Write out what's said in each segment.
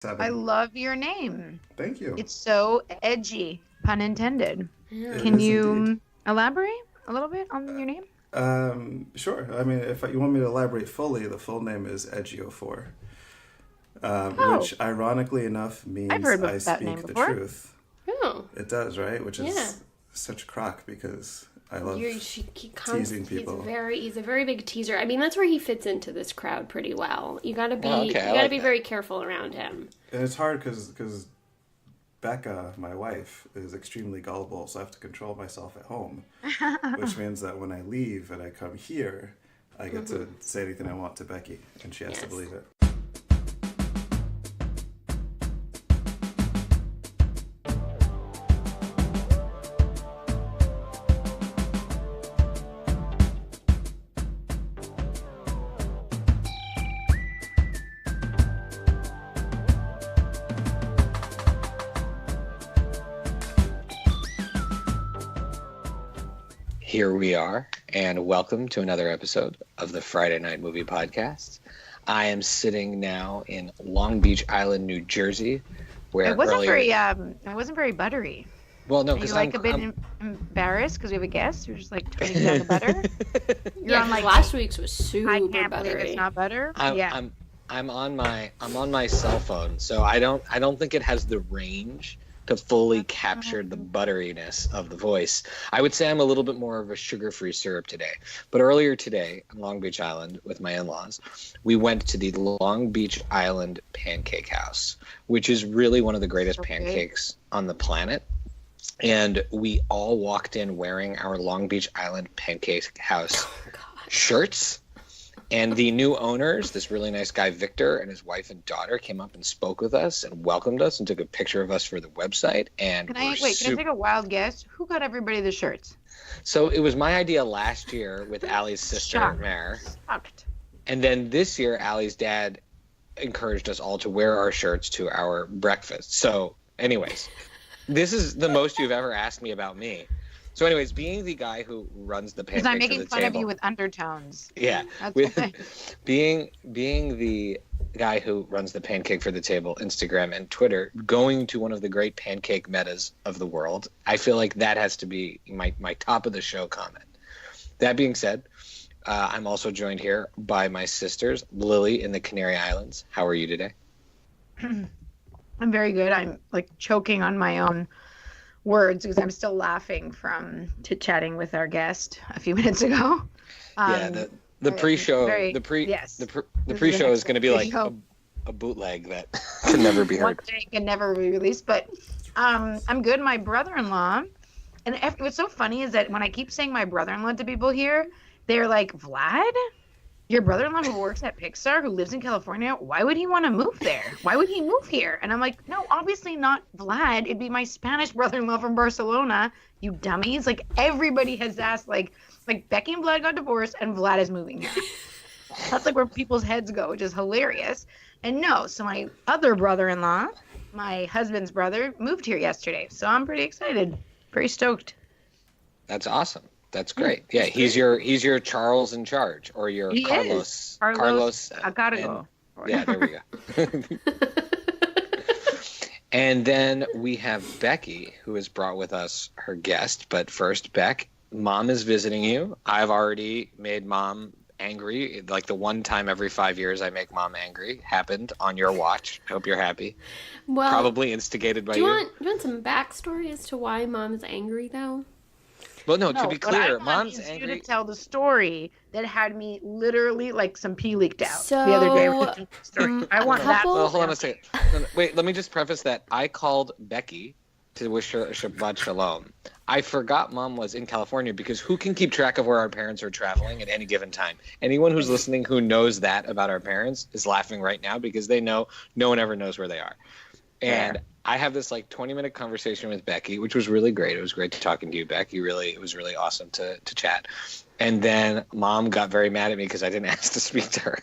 I 7. love your name. Thank you. It's so edgy, pun intended. It Can is you indeed. elaborate a little bit on your name? Sure. I mean, if you want me to elaborate fully, the full name is Edgio4, Oh, which ironically enough I've means heard I of that name speak the before. truth. Oh, It does, right? Which yeah. is such a crock because I love teasing people. He's a very big teaser. I mean, that's where he fits into this crowd pretty well. You gotta be, Oh, okay, you I gotta like be that. very careful around him. And it's hard because Becca, my wife, is extremely gullible, so I have to control myself at home, which means that when I leave and I come here, I get to say anything I want to Becky, and she has to Yes. believe it. Here we are, and welcome to another episode of the Friday Night Movie Podcast. I am sitting now in Long Beach Island, New Jersey, where It wasn't earlier... it wasn't very buttery. Well, no, Are you because like a bit embarrassed because we have a guest? You're just like turning down the butter. You're on like last week's was super I can't buttery. believe it's not butter. Yeah. I'm on my cell phone, so I don't think it has the range to fully capture the butteriness of the voice. I would say I'm a little bit more of a sugar-free syrup today. But earlier today on Long Beach Island with my in-laws, we went to the Long Beach Island Pancake House, which is really one of the greatest pancakes on the planet. And we all walked in wearing our Long Beach Island Pancake House shirts. And the new owners, this really nice guy, Victor, and his wife and daughter came up and spoke with us and welcomed us and took a picture of us for the website. And Can I take a wild guess? Who got everybody the shirts? So it was my idea last year with Allie's sister, Shocked. Mare. Shocked. And then this year, Allie's dad encouraged us all to wear our shirts to our breakfast. So anyways, this is the most you've ever asked me about me. So anyways, being the guy who runs the pancake Because I'm for making the fun table, of you with undertones. yeah, That's with, okay. being the guy who runs the Pancake for the Table Instagram and Twitter, going to one of the great pancake metas of the world, I feel like that has to be my top of the show comment. That being said, I'm also joined here by my sisters, Lily in the Canary Islands. How are you today? I'm very good. I'm like choking on my own words because I'm still laughing from chit-chatting with our guest a few minutes ago. The pre-show, yes. the pre-show is going to be like a bootleg that can never be One heard. day can never be released, but I'm good. My brother-in-law, and what's so funny is that when I keep saying my brother-in-law to people here, they're like, Vlad? Your brother-in-law who works at Pixar, who lives in California, why would he want to move there? Why would he move here? And I'm like, no, obviously not Vlad. It'd be my Spanish brother-in-law from Barcelona, you dummies. Like, everybody has asked, like Becky and Vlad got divorced, and Vlad is moving here. That's like where people's heads go, which is hilarious. And no, so my other brother-in-law, my husband's brother, moved here yesterday. So I'm pretty excited, pretty stoked. That's awesome. That's great. Yeah, he's your Charles in charge, or your Carlos. Carlos Acargo. Yeah, there we go. And then we have Becky, who has brought with us her guest. But first, Beck, Mom is visiting you. I've already made Mom angry. Like the one time every 5 years I make Mom angry happened on your watch. I hope you're happy. Well, probably instigated by you. Do you want some backstory as to why Mom's angry, though? Well, no, to be clear, Mom's angry. angry. You to tell the story that had me literally like some pee leaked out the other day. With the story. I want that. Well, hold on a second. No, wait, let me just preface that. I called Becky to wish her Shabbat Shalom. I forgot Mom was in California because who can keep track of where our parents are traveling at any given time? Anyone who's listening who knows that about our parents is laughing right now because they know no one ever knows where they are. And I have this like 20-minute conversation with Becky, which was really great. It was great talking to you, Becky. It was really awesome to chat. And then Mom got very mad at me because I didn't ask to speak to her.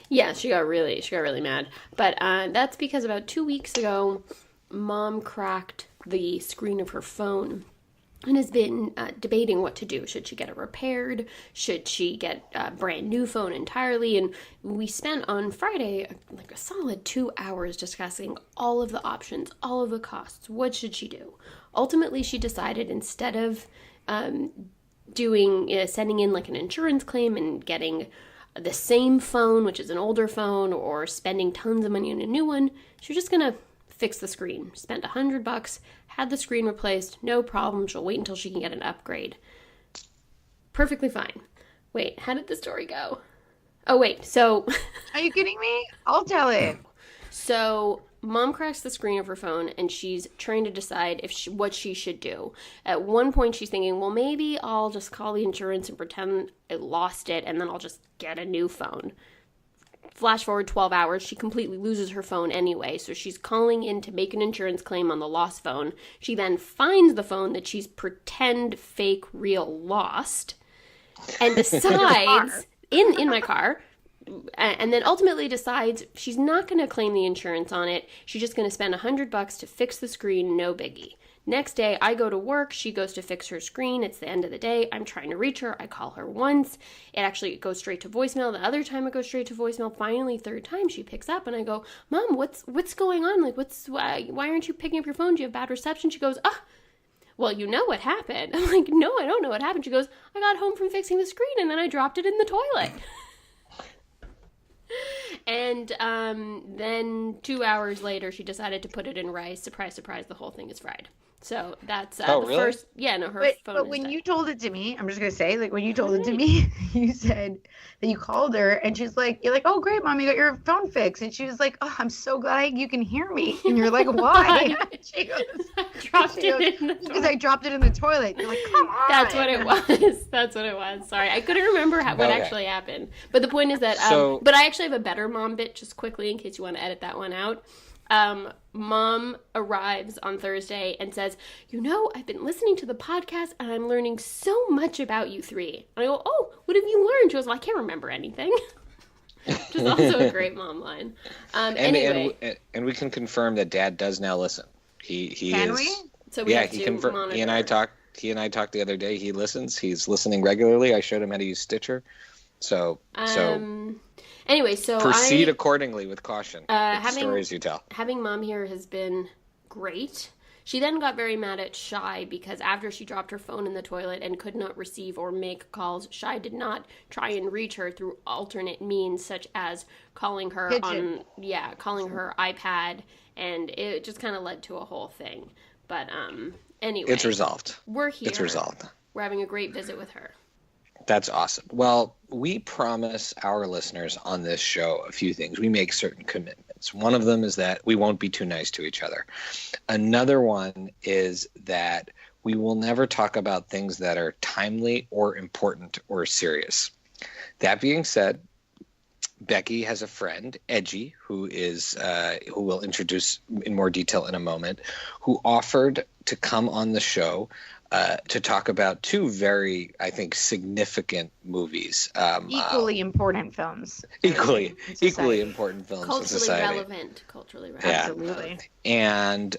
Yeah, she got really mad. But that's because about 2 weeks ago, Mom cracked the screen of her phone and has been debating what to do. Should she get it repaired? Should she get a brand new phone entirely? And we spent on Friday like a solid 2 hours discussing all of the options, all of the costs. What should she do? Ultimately, she decided instead of sending in like an insurance claim and getting the same phone, which is an older phone, or spending tons of money on a new one, she's just gonna fix the screen. Spent $100, had the screen replaced, no problem. She'll wait until she can get an upgrade. Perfectly fine. Wait, how did the story go? Oh wait, so Are you kidding me? I'll tell it. So mom cracks the screen of her phone and she's trying to decide what she should do. At one point she's thinking, well, maybe I'll just call the insurance and pretend I lost it and then I'll just get a new phone. Flash forward 12 hours, she completely loses her phone anyway, so she's calling in to make an insurance claim on the lost phone. She then finds the phone that she's pretend fake real lost and decides in my car, and then ultimately decides she's not going to claim the insurance on it. She's just going to spend $100 to fix the screen, no biggie. Next day, I go to work. She goes to fix her screen. It's the end of the day. I'm trying to reach her. I call her once. It goes straight to voicemail. The other time it goes straight to voicemail. Finally, third time she picks up and I go, Mom, what's going on? Like, why aren't you picking up your phone? Do you have bad reception? She goes, well, you know what happened. I'm like, no, I don't know what happened. She goes, I got home from fixing the screen and then I dropped it in the toilet. And then 2 hours later, she decided to put it in rice. Surprise, surprise, the whole thing is fried. So that's really? first. Yeah, no, her phone. But when you told it to me, I'm just gonna say, like when you told it to me, you said that you called her, and you're like, oh great, Mom, you got your phone fixed, and she was like, oh, I'm so glad you can hear me, and you're like, why? She goes, because I dropped it in the toilet. You're like, come on. That's what it was. That's what it was. Sorry, I couldn't remember what actually happened. But the point is that, but I actually have a better mom bit, just quickly in case you want to edit that one out. Mom arrives on Thursday and says, I've been listening to the podcast and I'm learning so much about you three. And I go, oh, what have you learned? She goes, well, I can't remember anything. Which is also a great mom line. Anyway. And we can confirm that Dad does now listen. He can is. We? So we have he to confirmed. monitor. He and I talked the other day. He listens. He's listening regularly. I showed him how to use Stitcher. So anyway, so proceed accordingly with caution. With stories you tell. Having Mom here has been great. She then got very mad at Shy because after she dropped her phone in the toilet and could not receive or make calls, Shy did not try and reach her through alternate means such as calling her calling her iPad, and it just kind of led to a whole thing. But anyway, it's resolved. We're here. It's resolved. We're having a great visit with her. That's awesome. Well, we promise our listeners on this show a few things. We make certain commitments. One of them is that we won't be too nice to each other. Another one is that we will never talk about things that are timely or important or serious. That being said, Becky has a friend, Edgy, who we'll introduce in more detail in a moment, who offered to come on the show to talk about two very, I think, significant movies. Equally important films. Equally important films in society. Culturally relevant. Yeah. Absolutely. And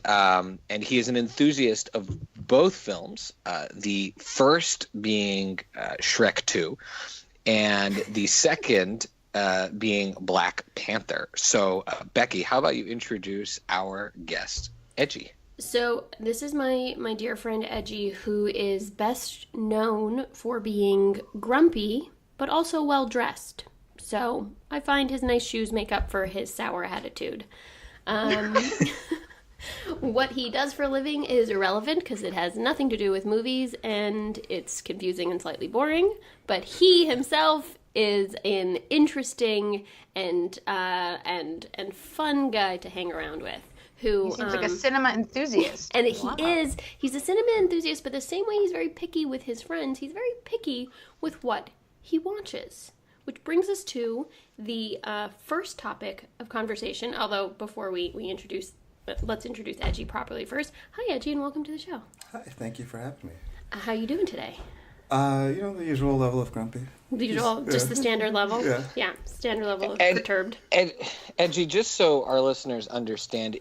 he is an enthusiast of both films. The first being Shrek 2, and the second being Black Panther. So, Becky, how about you introduce our guest, Edgy? So this is my dear friend Edgy, who is best known for being grumpy, but also well-dressed. So I find his nice shoes make up for his sour attitude. What he does for a living is irrelevant because it has nothing to do with movies and it's confusing and slightly boring. But he himself is an interesting and fun guy to hang around with. He seems like a cinema enthusiast. And he's a cinema enthusiast, but the same way he's very picky with his friends, he's very picky with what he watches. Which brings us to the first topic of conversation, although before we introduce, let's introduce Edgy properly first. Hi, Edgy, and welcome to the show. Hi, thank you for having me. How you doing today? The usual level of grumpy. Just the standard level? Yeah. Standard level of perturbed. Edgy, just so our listeners understand,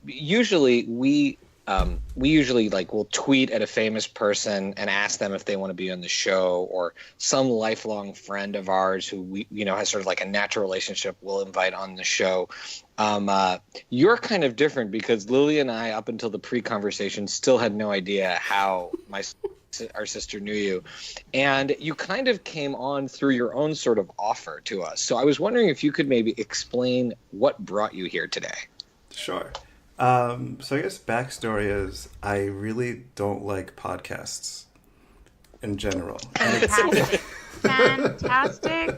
usually we we usually will tweet at a famous person and ask them if they want to be on the show, or some lifelong friend of ours who we has sort of like a natural relationship we'll invite on the show. You're kind of different because Lily and I, up until the pre-conversation, still had no idea how our sister knew you, and you kind of came on through your own sort of offer to us. So I was wondering if you could maybe explain what brought you here today. Sure. So I guess backstory is I really don't like podcasts in general. Fantastic.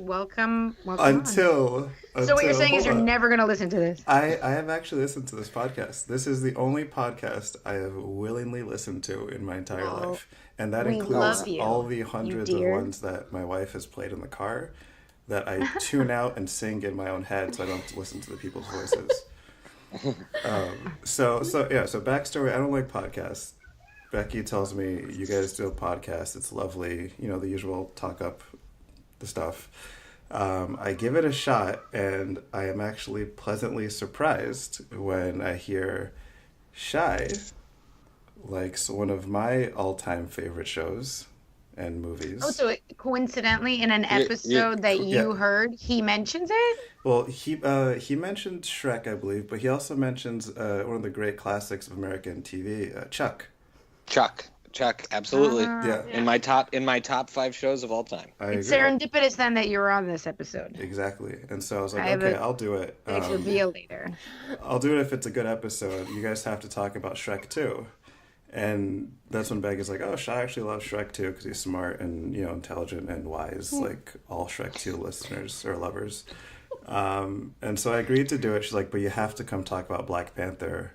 Welcome Until so what you're saying is you're never going to listen to this. I have actually listened to this podcast. This is the only podcast I have willingly listened to in my entire life. And that includes all the hundreds of ones that my wife has played in the car that I tune out and sing in my own head so I don't have to listen to the people's voices. So backstory, I don't like podcasts. Becky tells me, you guys do a podcast, it's lovely, the usual talk up the stuff. I give it a shot, and I am actually pleasantly surprised when I hear Shy likes one of my all-time favorite shows and movies. Oh, so coincidentally, in an episode that you heard, he mentions it? Well, he mentioned Shrek, I believe, but he also mentions one of the great classics of American TV, Chuck. Chuck, absolutely. Yeah. In my top 5 shows of all time. It's serendipitous then that you were on this episode. Exactly. And so I was like, okay, I'll do it. Big reveal later. I'll do it if it's a good episode. You guys have to talk about Shrek too. And that's when Becky's like, oh, Shy actually loves Shrek too because he's smart and, intelligent and wise, like all Shrek 2 listeners or lovers. And so I agreed to do it. She's like, but you have to come talk about Black Panther,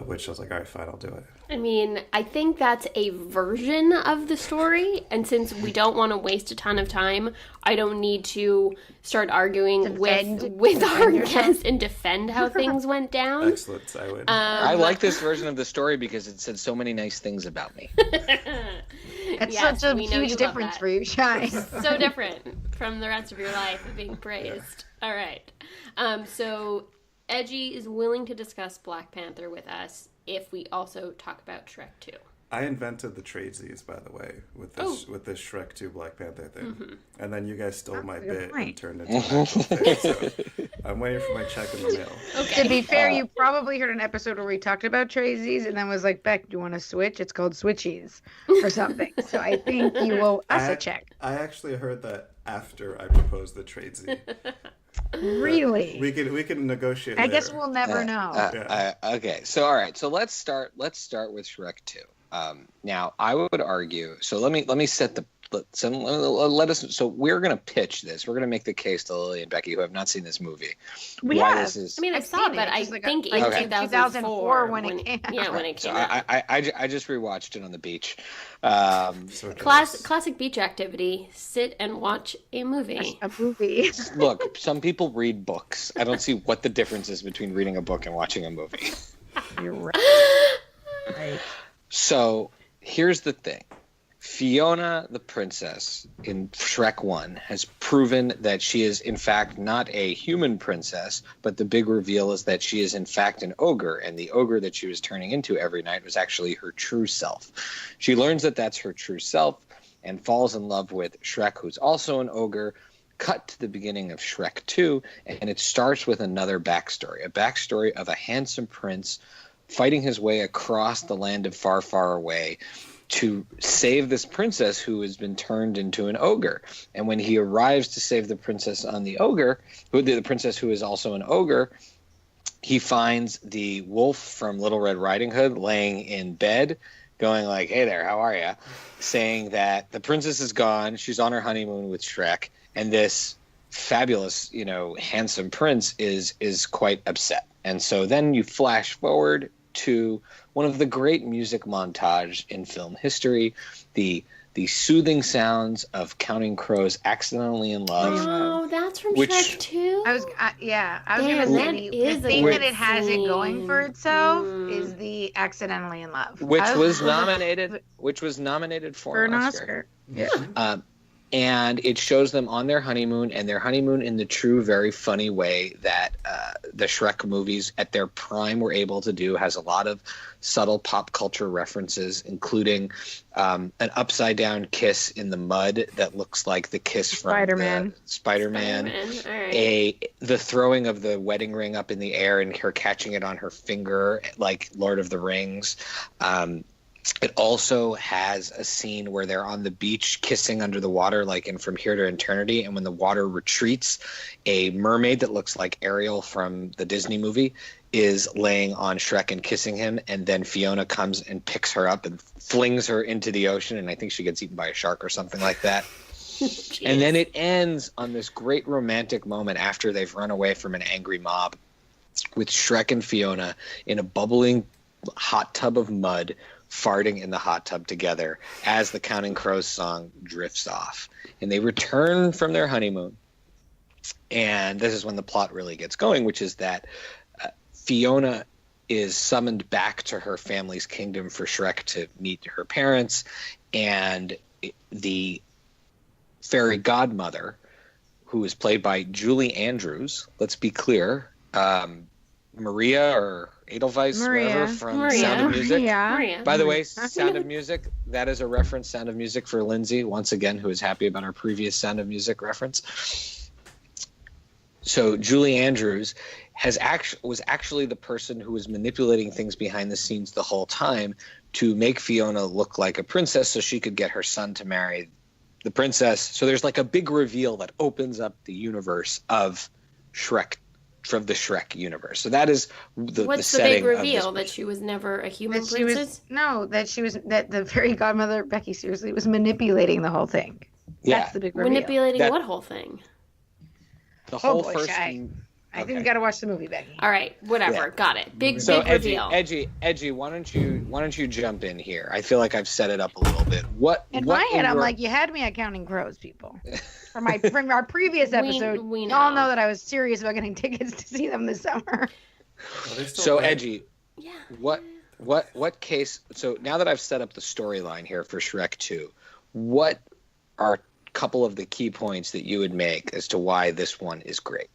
which I was like, all right, fine, I'll do it. I mean, I think that's a version of the story, and since we don't want to waste a ton of time, I don't need to start arguing with our guests and defend how things went down. Excellent, I would. I like this version of the story because it said so many nice things about me. It's such a huge difference for you, Shy. So different from the rest of your life of being praised. All right. So Edgy is willing to discuss Black Panther with us if we also talk about Shrek 2. I invented the tradesies, by the way, with this Shrek 2 Black Panther thing. Mm-hmm. And then you guys stole my bit and turned it into an actual thing. So I'm waiting for my check in the mail. Okay. To be fair, you probably heard an episode where we talked about tradesies and then was like, Beck, do you want to switch? It's called Switchies or something. So I think you owe us a check. I actually heard that after I proposed the tradesy. Really? We can negotiate. I guess we'll never know. Okay, so all right, so let's start with Shrek 2. Now I would argue. So let me set the. Let us. So we're gonna pitch this. We're gonna make the case to Lily and Becky, who have not seen this movie. I mean, I've saw it, but I think in 2004 when it came out. Yeah, when it came out. I just rewatched it on the beach. Classic beach activity: sit and watch a movie. Look, some people read books. I don't see what the difference is between reading a book and watching a movie. You're right. So here's the thing. Fiona the princess in Shrek 1 has proven that she is in fact not a human princess, but the big reveal is that she is in fact an ogre, and the ogre that she was turning into every night was actually her true self. She learns that that's her true self and falls in love with Shrek, who's also an ogre. Cut to the beginning of Shrek 2, and it starts with another backstory, a backstory of a handsome prince fighting his way across the land of far, far away to save this princess who has been turned into an ogre. And when he arrives to save the princess the princess who is also an ogre, he finds the wolf from Little Red Riding Hood laying in bed, going like, "Hey there, how are ya?" Saying that the princess is gone, she's on her honeymoon with Shrek, and this fabulous, handsome prince is quite upset. And so then you flash forward to one of the great music montage in film history, the soothing sounds of Counting Crows' "Accidentally in Love." Oh, that's from Shrek 2? I was going to say, the thing that it has it going for itself is the "Accidentally in Love." Which was nominated for an Oscar. Yeah. And it shows them on their honeymoon, and their honeymoon in the true, very funny way that the Shrek movies at their prime were able to do. Has a lot of subtle pop culture references, including an upside down kiss in the mud that looks like the kiss from Spider-Man. All right. The throwing of the wedding ring up in the air and her catching it on her finger, like Lord of the Rings. It also has a scene where they're on the beach kissing under the water, like in From Here to Eternity. And when the water retreats, a mermaid that looks like Ariel from the Disney movie is laying on Shrek and kissing him. And then Fiona comes and picks her up and flings her into the ocean. And I think she gets eaten by a shark or something like that. And then it ends on this great romantic moment after they've run away from an angry mob with Shrek and Fiona in a bubbling hot tub of mud, farting in the hot tub together as the Counting Crows song drifts off. And they return from their honeymoon. And this is when the plot really gets going, which is that Fiona is summoned back to her family's kingdom for Shrek to meet her parents. And the fairy godmother, who is played by Julie Andrews, let's be clear, Maria or Edelweiss, whatever, from Sound of Music. Maria. By the way, Sound of Music, that is a reference, Sound of Music, for Lindsay, once again, who is happy about our previous Sound of Music reference. So Julie Andrews was actually the person who was manipulating things behind the scenes the whole time to make Fiona look like a princess so she could get her son to marry the princess. So there's like a big reveal that opens up the universe of Shrek, from the Shrek universe. So that is the setting. Big reveal? That she was never a human princess? That the fairy godmother, Becky, seriously, was manipulating the whole thing. Yeah. That's the big reveal. Manipulating what whole thing? The whole boy, first. I think we got to watch the movie, Becky. All right, whatever. Yeah. Got it. Big reveal. Edgy, why don't you jump in here? I feel like I've set it up a little bit. In my head, I'm like, you had me at Counting Crows, people. From our previous episode, we you all know that I was serious about getting tickets to see them this summer. So Edgy, what case? So now that I've set up the storyline here for Shrek 2, what are a couple of the key points that you would make as to why this one is great?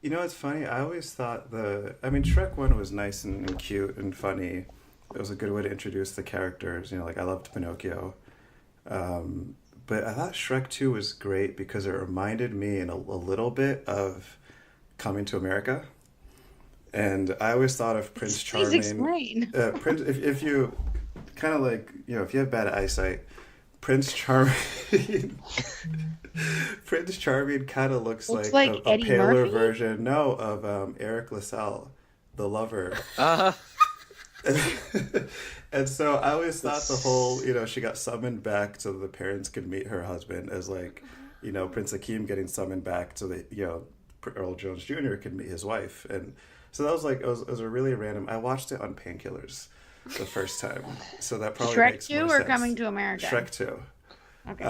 You know, it's funny. I always thought Shrek 1 was nice and cute and funny. It was a good way to introduce the characters. You know, like I loved Pinocchio. But I thought Shrek 2 was great because it reminded me in a little bit of Coming to America. And I always thought of Prince Charming. Please explain. If you kind of like, you know, if you have bad eyesight, Prince Charming kind of looks like a paler version of Eric LaSalle, the lover. And so I always thought the whole, you know, she got summoned back so the parents could meet her husband as like, you know, Prince Akeem getting summoned back so that, you know, Earl Jones Jr. could meet his wife. And so that was like, it was a really random, I watched it on Painkillers the first time. So that probably makes more sense. Shrek 2 or Coming to America? Shrek 2. Okay.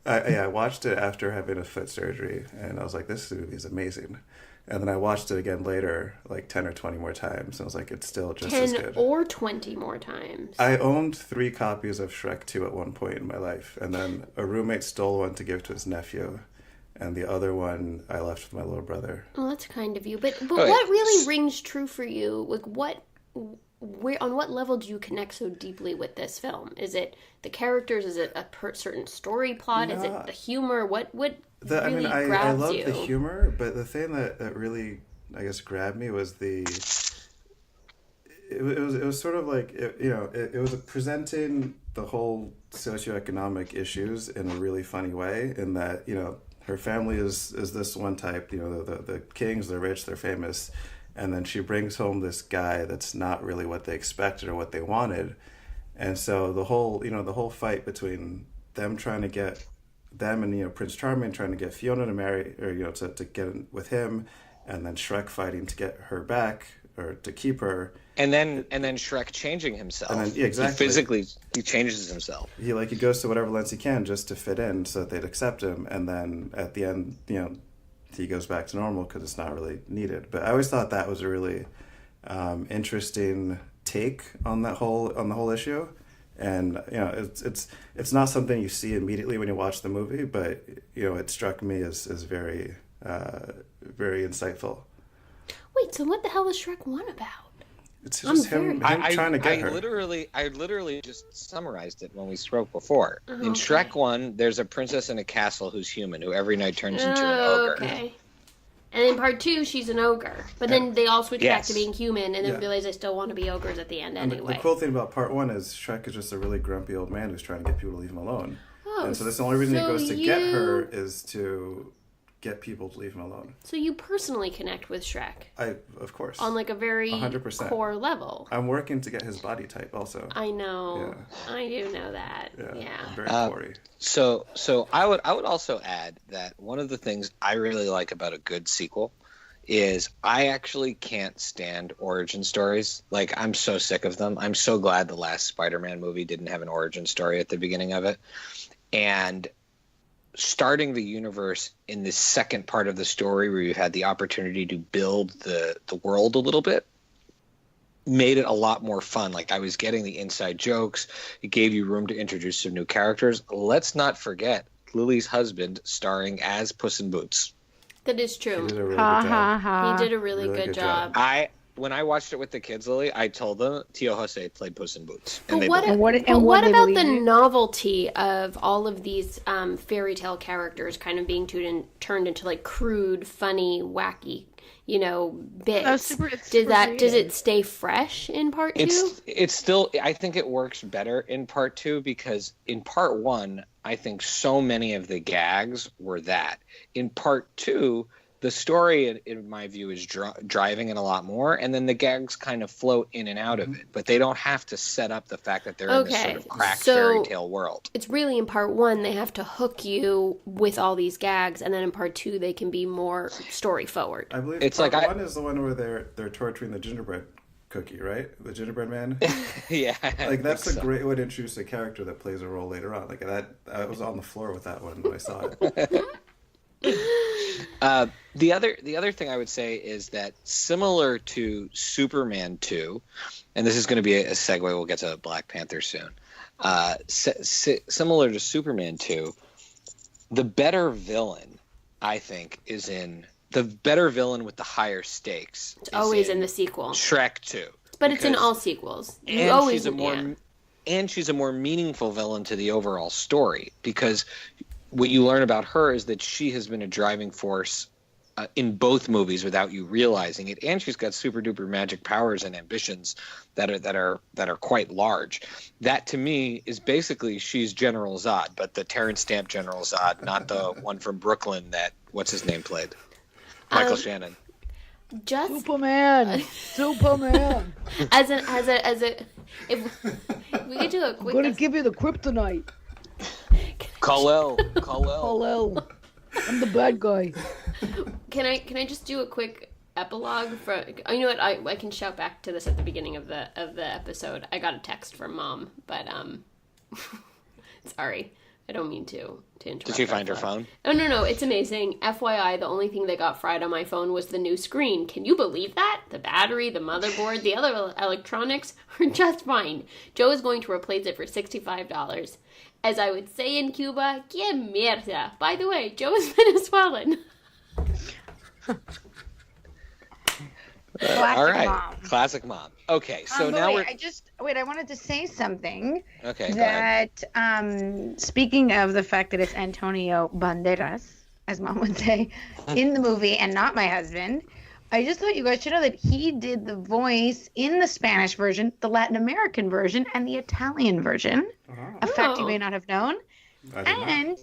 I watched it after having a foot surgery, and I was like, this movie is amazing. And then I watched it again later, like 10 or 20 more times, and I was like, it's still just as good. 10 or 20 more times. I owned 3 copies of Shrek 2 at one point in my life, and then a roommate stole one to give to his nephew, and the other one I left with my little brother. Oh, that's kind of you. But what really rings true for you? Like, on what level do you connect so deeply with this film? Is it the characters? Is it a certain story plot? Is it the humor? What really grabs you? I love the humor, but the thing that really, I guess, grabbed me was it was sort of like, it was presenting the whole socioeconomic issues in a really funny way, in that, you know, her family is this one type, you know, the kings, they're rich, they're famous. And then she brings home this guy that's not really what they expected or what they wanted. And so the whole fight between them trying to get them and, you know, Prince Charming trying to get Fiona to marry, or, you know, to get in with him, and then Shrek fighting to get her back or to keep her. And then Shrek changing himself. And then, yeah, exactly. He changes himself. He goes to whatever lengths he can just to fit in so that they'd accept him. And then at the end, you know, he goes back to normal because it's not really needed. But I always thought that was a really interesting take on the whole issue, And it's not something you see immediately when you watch the movie, but it struck me as very very insightful. Wait, so what the hell is Shrek 1 about? It's just him trying to get her. I literally just summarized it when we spoke before. In Shrek 1, there's a princess in a castle who's human, who every night turns into an ogre. Okay. And in part 2, she's an ogre. But then they all switch back to being human, and then realize they still want to be ogres at the end anyway. The cool thing about part 1 is Shrek is just a really grumpy old man who's trying to get people to leave him alone. And so that's the only reason he goes to get her is to get people to leave him alone. So you personally connect with Shrek? Of course. On like a very 100%. Core level. I'm working to get his body type also. I know. Yeah. I do know that. Yeah. Very gory. So I would also add that one of the things I really like about a good sequel is I actually can't stand origin stories. Like, I'm so sick of them. I'm so glad the last Spider-Man movie didn't have an origin story at the beginning of it. And starting the universe in the second part of the story where you had the opportunity to build the world a little bit made it a lot more fun. Like, I was getting the inside jokes. It gave you room to introduce some new characters. Let's not forget Lily's husband starring as Puss in Boots. That is true. He did a really good job. He did a really good job. When I watched it with the kids, Lily, I told them Tio Jose played Puss in Boots. And what about the novelty of all of these fairy tale characters kind of being turned into like crude, funny, wacky, bits? Does it stay fresh in part 2? It's still, I think it works better in part 2 because in part 1, I think so many of the gags were that. In part 2, the story, in my view, is driving it a lot more, and then the gags kind of float in and out of it, but they don't have to set up the fact that they're in this sort of cracked fairy tale world. It's really in part 1 they have to hook you with all these gags, and then in part 2 they can be more story forward. I believe it's part 1 is the one where they're torturing the gingerbread cookie, right? The gingerbread man. Yeah, like that's a great way to introduce a character that plays a role later on. Like that, I was on the floor with that one when I saw it. The other thing I would say is that similar to Superman 2, and this is going to be a segue, we'll get to Black Panther soon. Similar to Superman 2, the better villain, I think, the better villain with the higher stakes. It's always in the sequel. Shrek 2. But it's in all sequels. And she's a more meaningful villain to the overall story because what you learn about her is that she has been a driving force in both movies without you realizing it, and she's got super duper magic powers and ambitions that are quite large. That to me is basically she's General Zod, but the Terrence Stamp General Zod, not the one from Brooklyn that what's his name played, Michael Shannon. Just Superman. As a if we could do a quick. I'm gonna give you the kryptonite. Kal-El. I'm the bad guy. Can I just do a quick epilogue for? You know what? I can shout back to this at the beginning of the episode. I got a text from Mom, but sorry, I don't mean to interrupt. Did she find her phone? Oh no, it's amazing. FYI, the only thing that got fried on my phone was the new screen. Can you believe that? The battery, the motherboard, the other electronics are just fine. Joe is going to replace it for $65. As I would say in Cuba, que mierda. By the way, Joe is Venezuelan. All right. Mom. Classic mom. Okay, so now I wanted to say something. Okay, that speaking of the fact that it's Antonio Banderas, as Mom would say, in the movie and not my husband, I just thought you guys should know that he did the voice in the Spanish version, the Latin American version, and the Italian version. A fact you may not have known. And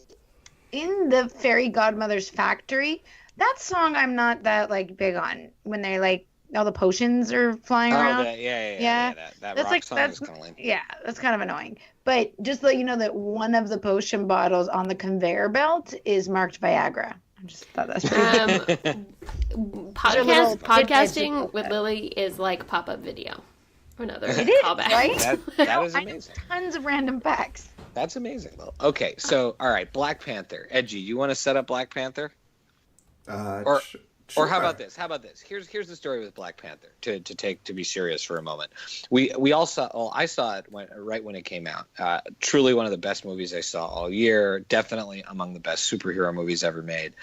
in the Fairy Godmother's Factory, that song I'm not that big on when they all the potions are flying around. That rock song is kind of lame. Yeah, that's kind of annoying. But just to let you know that one of the potion bottles on the conveyor belt is marked Viagra. I just thought that's pretty Podcasting with Lily is like pop-up video. Another callback. Right? That is amazing. Tons of random facts. That's amazing, though. Okay, so, all right, Black Panther. Edgy, you want to set up Black Panther? Or how Sure. about this? How about this? Here's the story with Black Panther. To be serious for a moment, we all saw. Well, I saw it right when it came out. Truly one of the best movies I saw all year. Definitely among the best superhero movies ever made.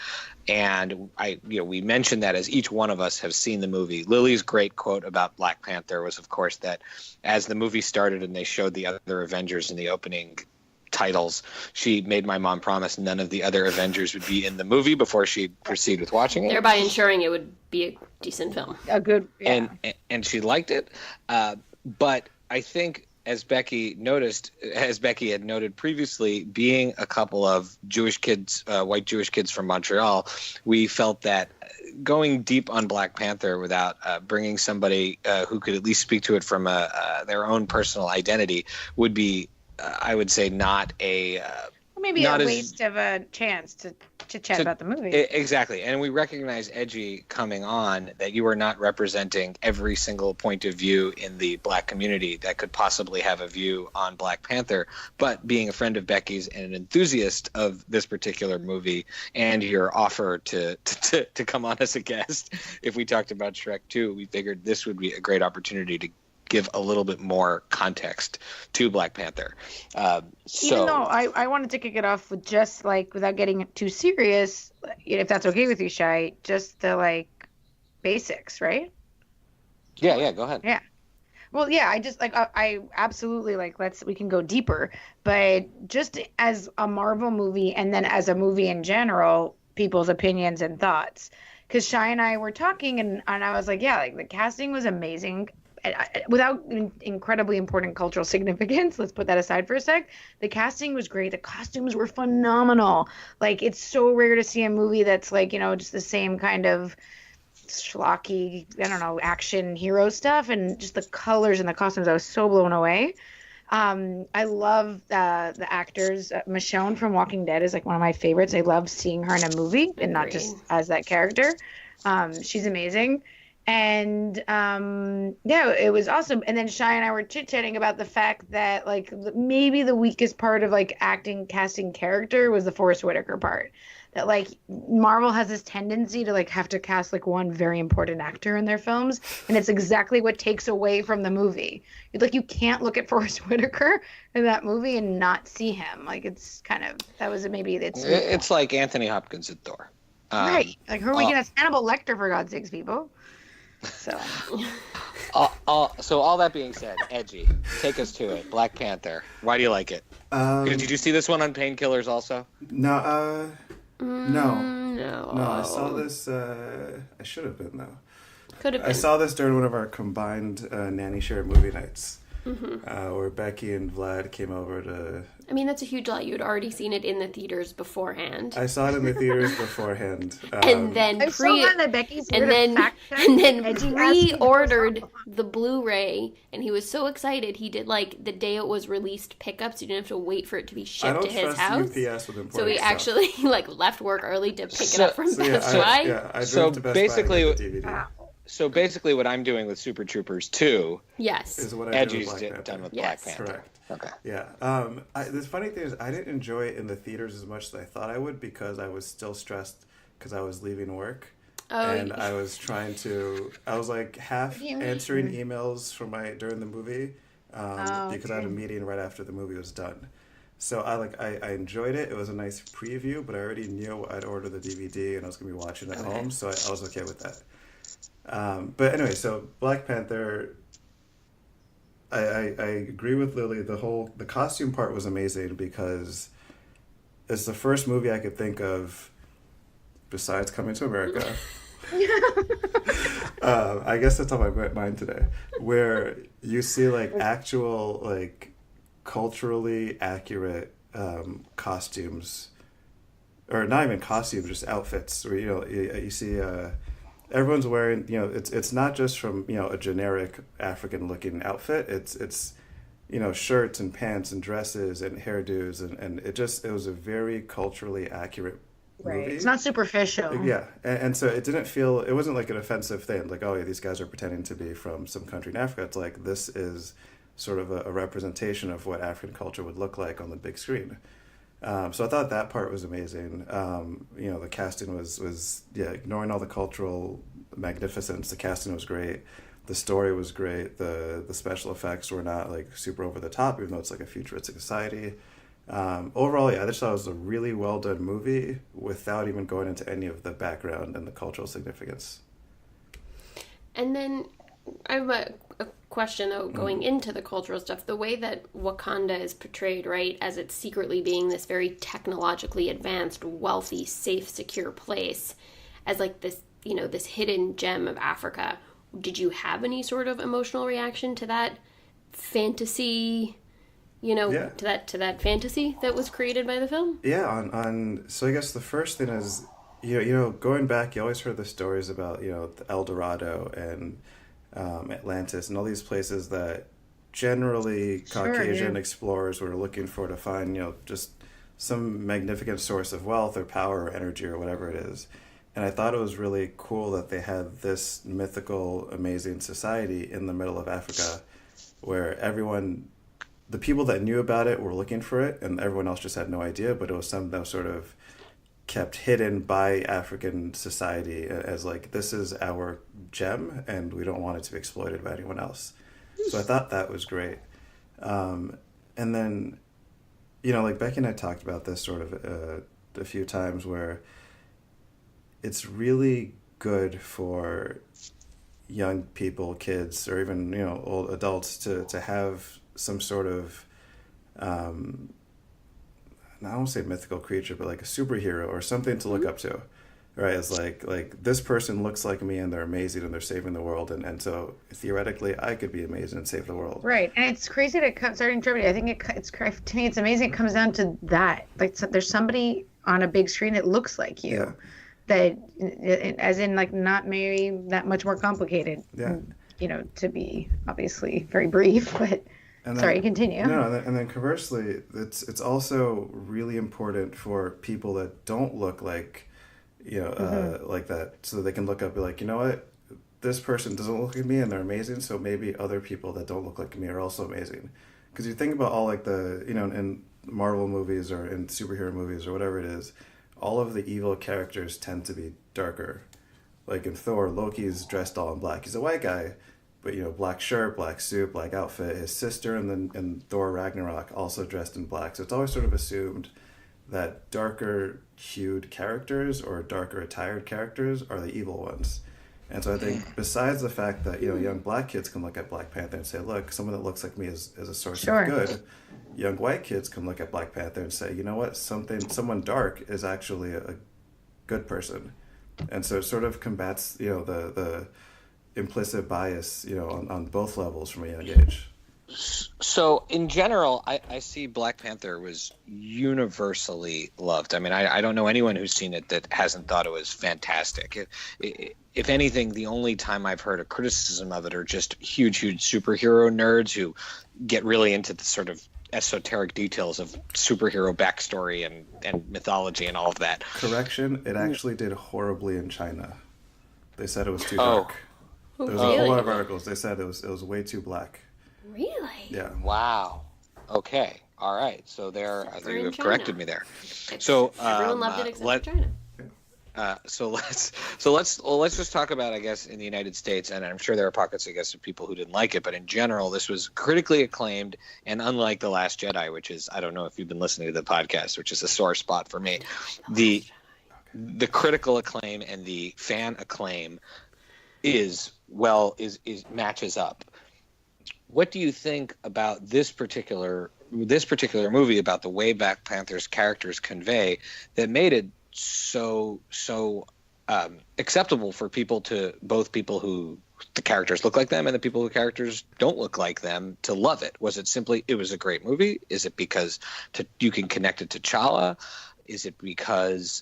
And we mentioned that as each one of us have seen the movie. Lily's great quote about Black Panther was, of course, that as the movie started and they showed the other Avengers in the opening titles, she made my mom promise none of the other Avengers would be in the movie before she'd proceed with watching it. Thereby ensuring it would be a decent film. A good, yeah. And she liked it. But I think, as Becky had noted previously, being a couple of Jewish kids, white Jewish kids from Montreal, we felt that going deep on Black Panther without bringing somebody who could at least speak to it from their own personal identity would be, I would say, not a maybe not a as- waste of a chance to chat about the movie. Exactly. And we recognize, Edgy, coming on, that you are not representing every single point of view in the Black community that could possibly have a view on Black Panther. But being a friend of Becky's and an enthusiast of this particular movie, and your offer to come on as a guest if we talked about Shrek 2, we figured this would be a great opportunity to give a little bit more context to Black Panther. Even though I wanted to kick it off with just like, without getting too serious, if that's okay with you, Shai, just the like basics, right? Yeah, go ahead. Yeah. Well, yeah, I just like I absolutely like we can go deeper, but just as a Marvel movie and then as a movie in general, people's opinions and thoughts. Because Shai and I were talking and I was like, yeah, like the casting was amazing. Without incredibly important cultural significance, let's put that aside for a sec, the casting was great. The costumes were phenomenal. Like, it's so rare to see a movie that's like, just the same kind of schlocky, I don't know, action hero stuff, and just the colors and the costumes. I was so blown away. I love the actors. Michonne from Walking Dead is like one of my favorites. I love seeing her in a movie and not just as that character. She's amazing. And yeah, it was awesome. And then Shai and I were chit-chatting about the fact that like maybe the weakest part of like casting character was the Forest Whitaker part. That like Marvel has this tendency to like have to cast like one very important actor in their films, and it's exactly what takes away from the movie. Like, you can't look at Forest Whitaker in that movie and not see him. Like, it's kind of, that was maybe it's like Anthony Hopkins at Thor. Right. Like, who are we gonna Hannibal Lecter, for God's sakes, people? So so all that being said, Edgy, take us to it. Black Panther. Why do you like it? Did you see this one on Painkillers also? No. No. I saw this. I should have been though. Could have been. I saw this during one of our combined nanny share movie nights, where Becky and Vlad came over to. I mean, that's a huge lie. You had already seen it in the theaters beforehand. I saw it in the theaters beforehand, And then I'm so glad that Becky's here and to then fact check and then Edgy pre-ordered the Blu-ray, and he was so excited. He did like the day it was released pickups. You didn't have to wait for it to be I shipped don't to his trust house. UPS with important So he stuff. actually like left work early to pick it up from Best Buy. I So drove to Best basically- Buy to get the DVD. So basically what I'm doing with Super Troopers 2, Yes. Is what I did Edgy's with Black Panther. done with Yes. Black Panther. Correct. Okay. Yeah. The funny thing is, I didn't enjoy it in the theaters as much as I thought I would because I was still stressed because I was leaving work. And I was I was like half answering emails from during the movie because I had a meeting right after the movie was done. So I enjoyed it. It was a nice preview, but I already knew I'd order the DVD and I was going to be watching it at home, so I was okay with that. But anyway, so Black Panther, I agree with Lily. The costume part was amazing because it's the first movie I could think of, besides Coming to America. I guess that's on my mind today, where you see like actual like culturally accurate costumes, or not even costumes, just outfits. Where you see everyone's wearing, it's not just from a generic African looking outfit. It's shirts and pants and dresses and hairdos and it was a very culturally accurate movie. Right. It's not superficial. Yeah, and so it wasn't like an offensive thing, like, oh yeah, these guys are pretending to be from some country in Africa. It's like, this is sort of a representation of what African culture would look like on the big screen. So I thought that part was amazing. The casting was ignoring all the cultural magnificence. The casting was great. The story was great. The special effects were not like super over the top, even though it's like a futuristic society. Overall, I just thought it was a really well done movie without even going into any of the background and the cultural significance. And then I have a question, though, going into the cultural stuff. The way that Wakanda is portrayed, right, as it's secretly being this very technologically advanced, wealthy, safe, secure place, as like this, this hidden gem of Africa. Did you have any sort of emotional reaction to that fantasy, to that fantasy that was created by the film? Yeah, so I guess the first thing is, going back, you always heard the stories about, the El Dorado and Atlantis and all these places that generally Caucasian explorers were looking for to find, just some magnificent source of wealth or power or energy or whatever it is. And I thought it was really cool that they had this mythical, amazing society in the middle of Africa where the people that knew about it were looking for it and everyone else just had no idea, but it was something that was sort of kept hidden by African society as like, this is our gem and we don't want it to be exploited by anyone else. So I thought that was great. And then, like Becky and I talked about this sort of a few times where it's really good for young people, kids, or even, old adults to have some sort of, I don't want to say mythical creature, but like a superhero or something to look up to, right? It's like this person looks like me and they're amazing and they're saving the world. And so theoretically I could be amazing and save the world. Right. And it's crazy to start interpreting. I think to me, it's amazing. It comes down to that. Like there's somebody on a big screen that looks like you. Yeah. That, as in, like, not maybe that much more complicated, to be obviously very brief, but sorry, continue. No, and then conversely, it's also really important for people that don't look like, like that, so they can look up and be like, you know what, this person doesn't look like me and they're amazing, so maybe other people that don't look like me are also amazing. Because you think about all like the, in Marvel movies or in superhero movies or whatever it is, all of the evil characters tend to be darker. Like in Thor, Loki's dressed all in black. He's a white guy, but black shirt, black suit, black outfit. His sister in Thor Ragnarok also dressed in black. So it's always sort of assumed that darker hued characters or darker attired characters are the evil ones. And so I think besides the fact that, young black kids can look at Black Panther and say, look, someone that looks like me is a source of good. Young white kids can look at Black Panther and say, you know what, someone dark is actually a good person. And so it sort of combats, the implicit bias, on both levels from a young age. So in general, I see Black Panther was universally loved. I mean, I don't know anyone who's seen it that hasn't thought it was fantastic. If anything, the only time I've heard a criticism of it are just huge superhero nerds who get really into the sort of esoteric details of superhero backstory and mythology and all of that. Correction, it actually did horribly in China. They said it was too dark. There was a whole lot of articles. They said it was way too black. Really? Yeah. Wow. Okay. All right. So you have corrected me there. So everyone loved it except for China. So let's just talk about, I guess, in the United States, and I'm sure there are pockets, I guess, of people who didn't like it, but in general, this was critically acclaimed, and unlike The Last Jedi, which is, I don't know if you've been listening to the podcast, which is a sore spot for me, the critical acclaim and the fan acclaim is matches up. What do you think about this particular movie, about the way Black Panther's characters convey, that made it so acceptable for both people who the characters look like them and the people who characters don't look like them to love it? Was it simply it was a great movie? Is it because you can connect it to T'Challa? Is it because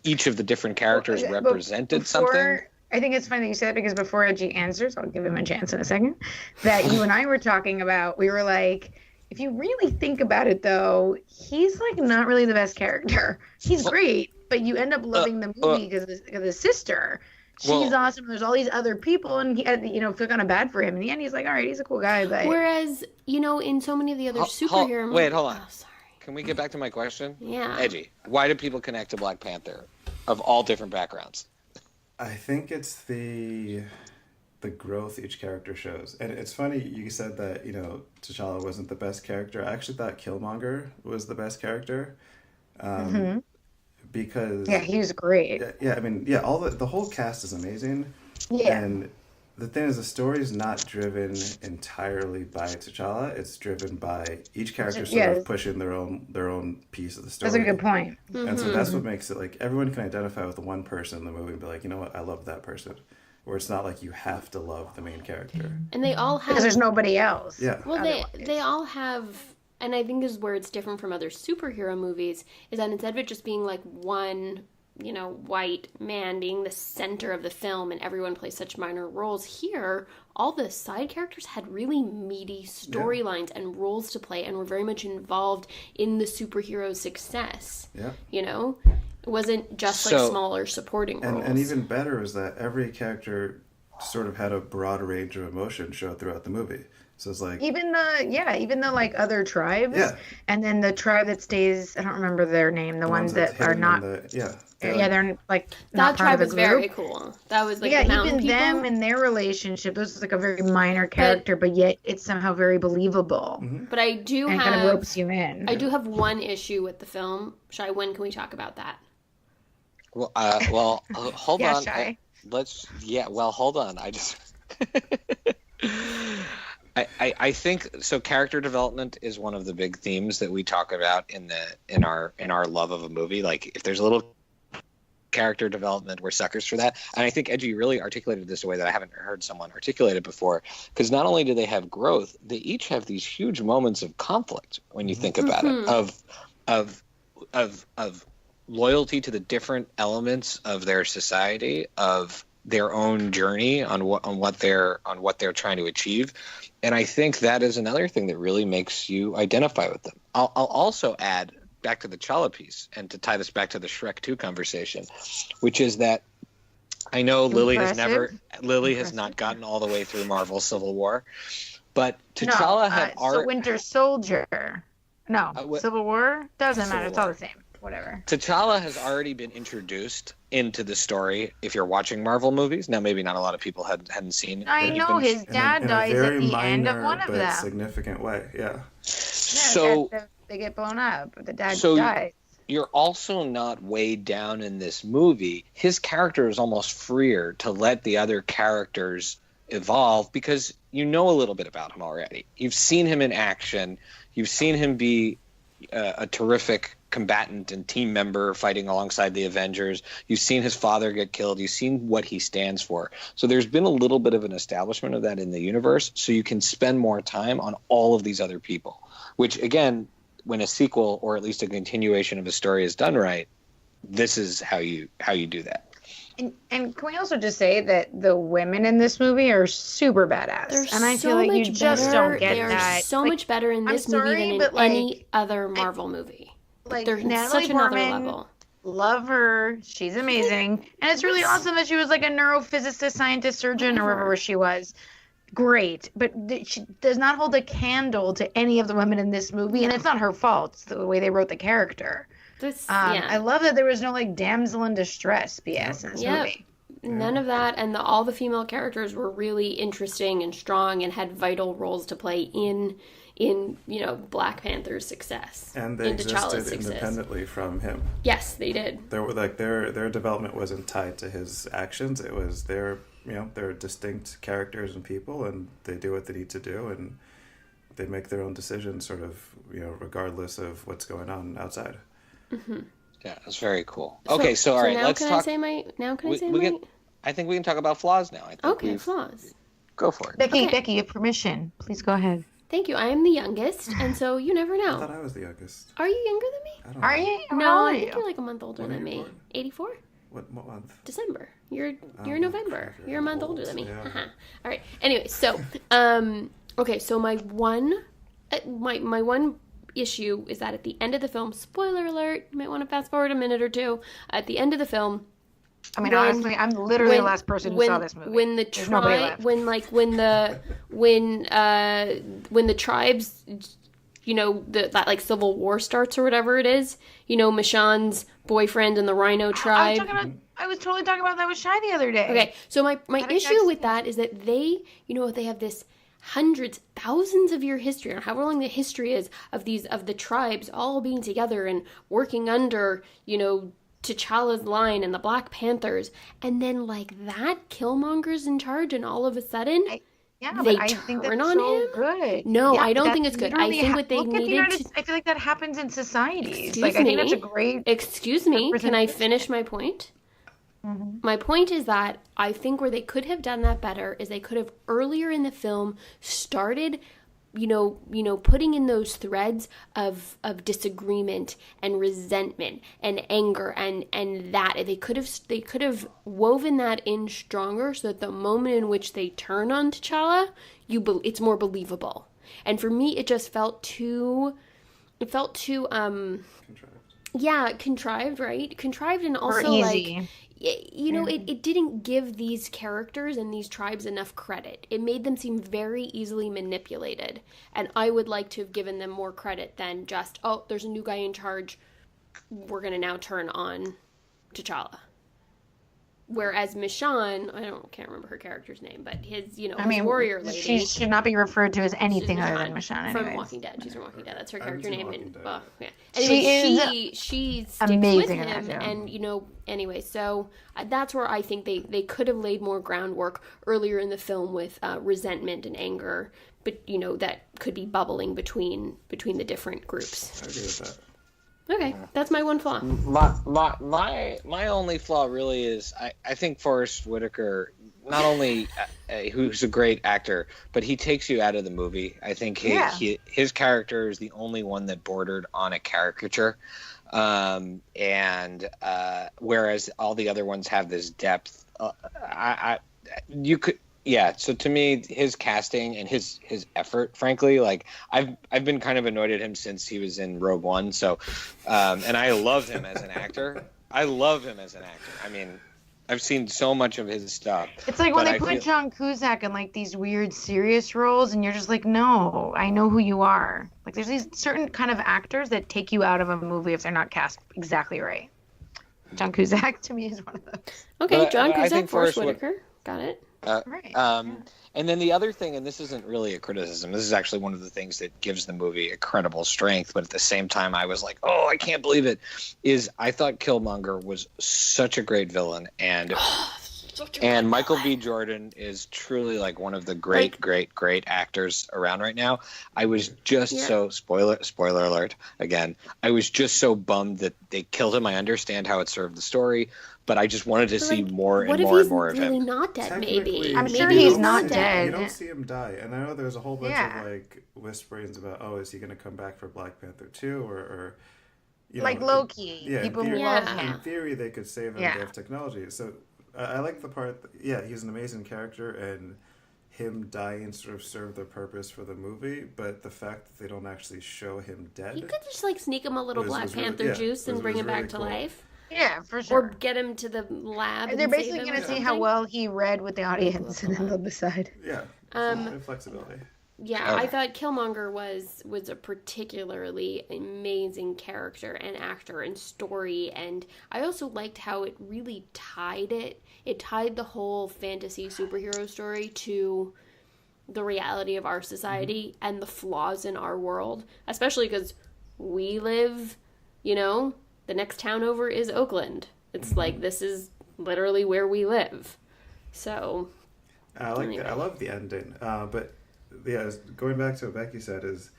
each of the different characters represented something? I think it's funny that you said that, because before Edgy answers, I'll give him a chance in a second, that you and I were talking about, we were like, if you really think about it, though, he's like not really the best character. He's great, but you end up loving the movie because of his sister. She's awesome. There's all these other people, and he, feel kind of bad for him. In the end, he's like, all right, he's a cool guy. But whereas, in so many of the other superhero movies. Wait, hold on. Oh, sorry. can we get back to my question? Yeah. Edgy. Why do people connect to Black Panther of all different backgrounds? I think it's the growth each character shows. And it's funny, you said that, T'Challa wasn't the best character. I actually thought Killmonger was the best character. Because... Yeah, he was great. Yeah, I mean, all the whole cast is amazing. Yeah. And the thing is, the story is not driven entirely by T'Challa. It's driven by each character sort of pushing their own piece of the story. That's a good point. And so that's what makes it like everyone can identify with one person in the movie and be like, you know what, I love that person. Where it's not like you have to love the main character. And they all have... Because there's nobody else. Yeah. Well, they all have... And I think is where it's different from other superhero movies, is that instead of it just being like one, white man being the center of the film and everyone plays such minor roles, here, all the side characters had really meaty storylines and roles to play and were very much involved in the superhero's success. Yeah. It wasn't just like smaller supporting roles. And even better is that every character sort of had a broad range of emotion show throughout the movie. So it's like even the like other tribes, and then the tribe that stays. I don't remember their name. The ones that are not. They're like that tribe was very cool. That was like the mountain even people. them and their relationship. This is like a very minor character, but yet it's somehow very believable. But I do and have kind of ropes you in. I do have one issue with the film. Shai, when can we talk about that? Well, hold on. Shai. Hold on. I just. I think so. Character development is one of the big themes that we talk about in our love of a movie. Like, if there's a little character development, we're suckers for that. And I think Edgy really articulated this a way that I haven't heard someone articulate it before. Because not only do they have growth, they each have these huge moments of conflict when you think about it, of loyalty to the different elements of their society, of their own journey on what they're trying to achieve. And I think that is another thing that really makes you identify with them. I'll also add back to the T'Challa piece, and to tie this back to the Shrek 2 conversation, which is that I know Lily has not gotten all the way through Marvel Civil War, but T'Challa had so Winter Soldier. No, Civil War doesn't matter. It's all the same. Whatever. T'Challa has already been introduced into the story. If you're watching Marvel movies, now maybe not a lot of people hadn't seen. I know his dad dies at the end of one of them. Significant way, yeah. So they get blown up. The dad dies. You're also not weighed down in this movie. His character is almost freer to let the other characters evolve because you know a little bit about him already. You've seen him in action. You've seen him be a terrific combatant and team member fighting alongside the Avengers. You've seen his father get killed. You've seen what he stands for. So there's been a little bit of an establishment of that in the universe, so you can spend more time on all of these other people, which again, when a sequel or at least a continuation of a story is done right, this is how you do that. And can we also just say that the women in this movie are super badass? I feel like you just don't get that. They are so much better in this movie than in any other Marvel movie. Like, they're Natalie such another Portman, level. Love her. She's amazing. And it's really awesome that she was like a neurophysicist, scientist, surgeon, or whatever she was. Great. But she does not hold a candle to any of the women in this movie. And it's not her fault. It's the way they wrote the character. I love that there was no like damsel in distress BS in this movie. None of that, and all the female characters were really interesting and strong and had vital roles to play in Black Panther's success. And they existed independently from him. Yes, they did. There were their development wasn't tied to his actions. It was they're distinct characters and people, and they do what they need to do, and they make their own decisions, sort of regardless of what's going on outside. Mm-hmm. Yeah, that's very cool. Okay, so all right, let's talk. I think we can talk about flaws now. Flaws. Go for it. Becky, you have permission. Please go ahead. Thank you. I am the youngest, and so you never know. I thought I was the youngest. Are you younger than me? Are you? No, I think you're like a month older than me. 84? What month? December. You're November. You're a month older than me. Yeah. All right. Anyway, so okay, so my one issue is that at the end of the film, spoiler alert, you might want to fast forward a minute or two. At the end of the film, I mean, honestly, I'm literally the last person who saw this movie. When the tribes, that like Civil War starts or whatever it is. Michonne's boyfriend in the Rhino tribe. I was totally talking about that with Shy the other day. Okay, so my issue with that is that they have this hundreds, thousands of year history, or however long the history is of the tribes all being together and working under, T'Challa's line and the Black Panthers, and then like that Killmonger's in charge, and all of a sudden I think that's on so him. good. No, Yeah, I don't think it's good. I think what they needed to. I feel like that happens in societies. Excuse I think me. that's a great. Excuse me. Can I finish my point? Mm-hmm. My point is that I think where they could have done that better is they could have earlier in the film started, putting in those threads of disagreement and resentment and anger and that they could have woven that in stronger so that the moment in which they turn on T'Challa, it's more believable. And for me, it just felt too. It felt too contrived, right? Contrived and also like. It didn't give these characters and these tribes enough credit. It made them seem very easily manipulated. And I would like to have given them more credit than just, oh, there's a new guy in charge. We're going to now turn on T'Challa. Whereas Michonne, can't remember her character's name, but his warrior lady. She should not be referred to as anything other than Michonne. From Walking Dead. She's from Walking Dead. That's her character name. And Anyway, she sticks amazing with him, and anyway. So that's where I think they could have laid more groundwork earlier in the film with resentment and anger, but that could be bubbling between the different groups. I agree with that. Okay, that's my one flaw. My only flaw really is I think Forrest Whitaker, not only who's a great actor, but he takes you out of the movie. I think his character is the only one that bordered on a caricature, and whereas all the other ones have this depth. So to me, his casting and his effort, frankly, like I've been kind of annoyed at him since he was in Rogue One. So, and I love him as an actor. I mean, I've seen so much of his stuff. It's like when they put John Cusack in like these weird serious roles, and you're just like, no, I know who you are. Like there's these certain kind of actors that take you out of a movie if they're not cast exactly right. John Cusack to me is one of those. Okay, John Cusack, Forrest Whitaker, got it. Right. And then the other thing, and this isn't really a criticism, this is actually one of the things that gives the movie incredible strength, but at the same time I was like, oh, I can't believe it, is I thought Killmonger was such a great villain, and Michael B. Jordan is truly like one of the great actors around right now. I was just so, spoiler alert again, I was just so bummed that they killed him. I understand how it served the story, but I just wanted to see more and more and more of him. What if he's really not dead, maybe? I'm sure he's not dead. You don't see him die. And I know there's a whole bunch of like whisperings about, oh, is he going to come back for Black Panther 2 or like Loki. Yeah, people love him. In theory, they could save him. They have technology. So I like the part, he's an amazing character, and him dying sort of served the purpose for the movie, but the fact that they don't actually show him dead. You could just like sneak him a little Black Panther juice and bring him back to life. Yeah, for sure. Or get him to the lab. They're basically going to see how well he read with the audience, and then they'll decide. Yeah, flexibility. Yeah, I thought Killmonger was a particularly amazing character and actor and story, and I also liked how it really tied the whole fantasy superhero story to the reality of our society and the flaws in our world, especially because we live, the next town over is Oakland. It's like, this is literally where we live. So I love the ending, but going back to what Becky said, is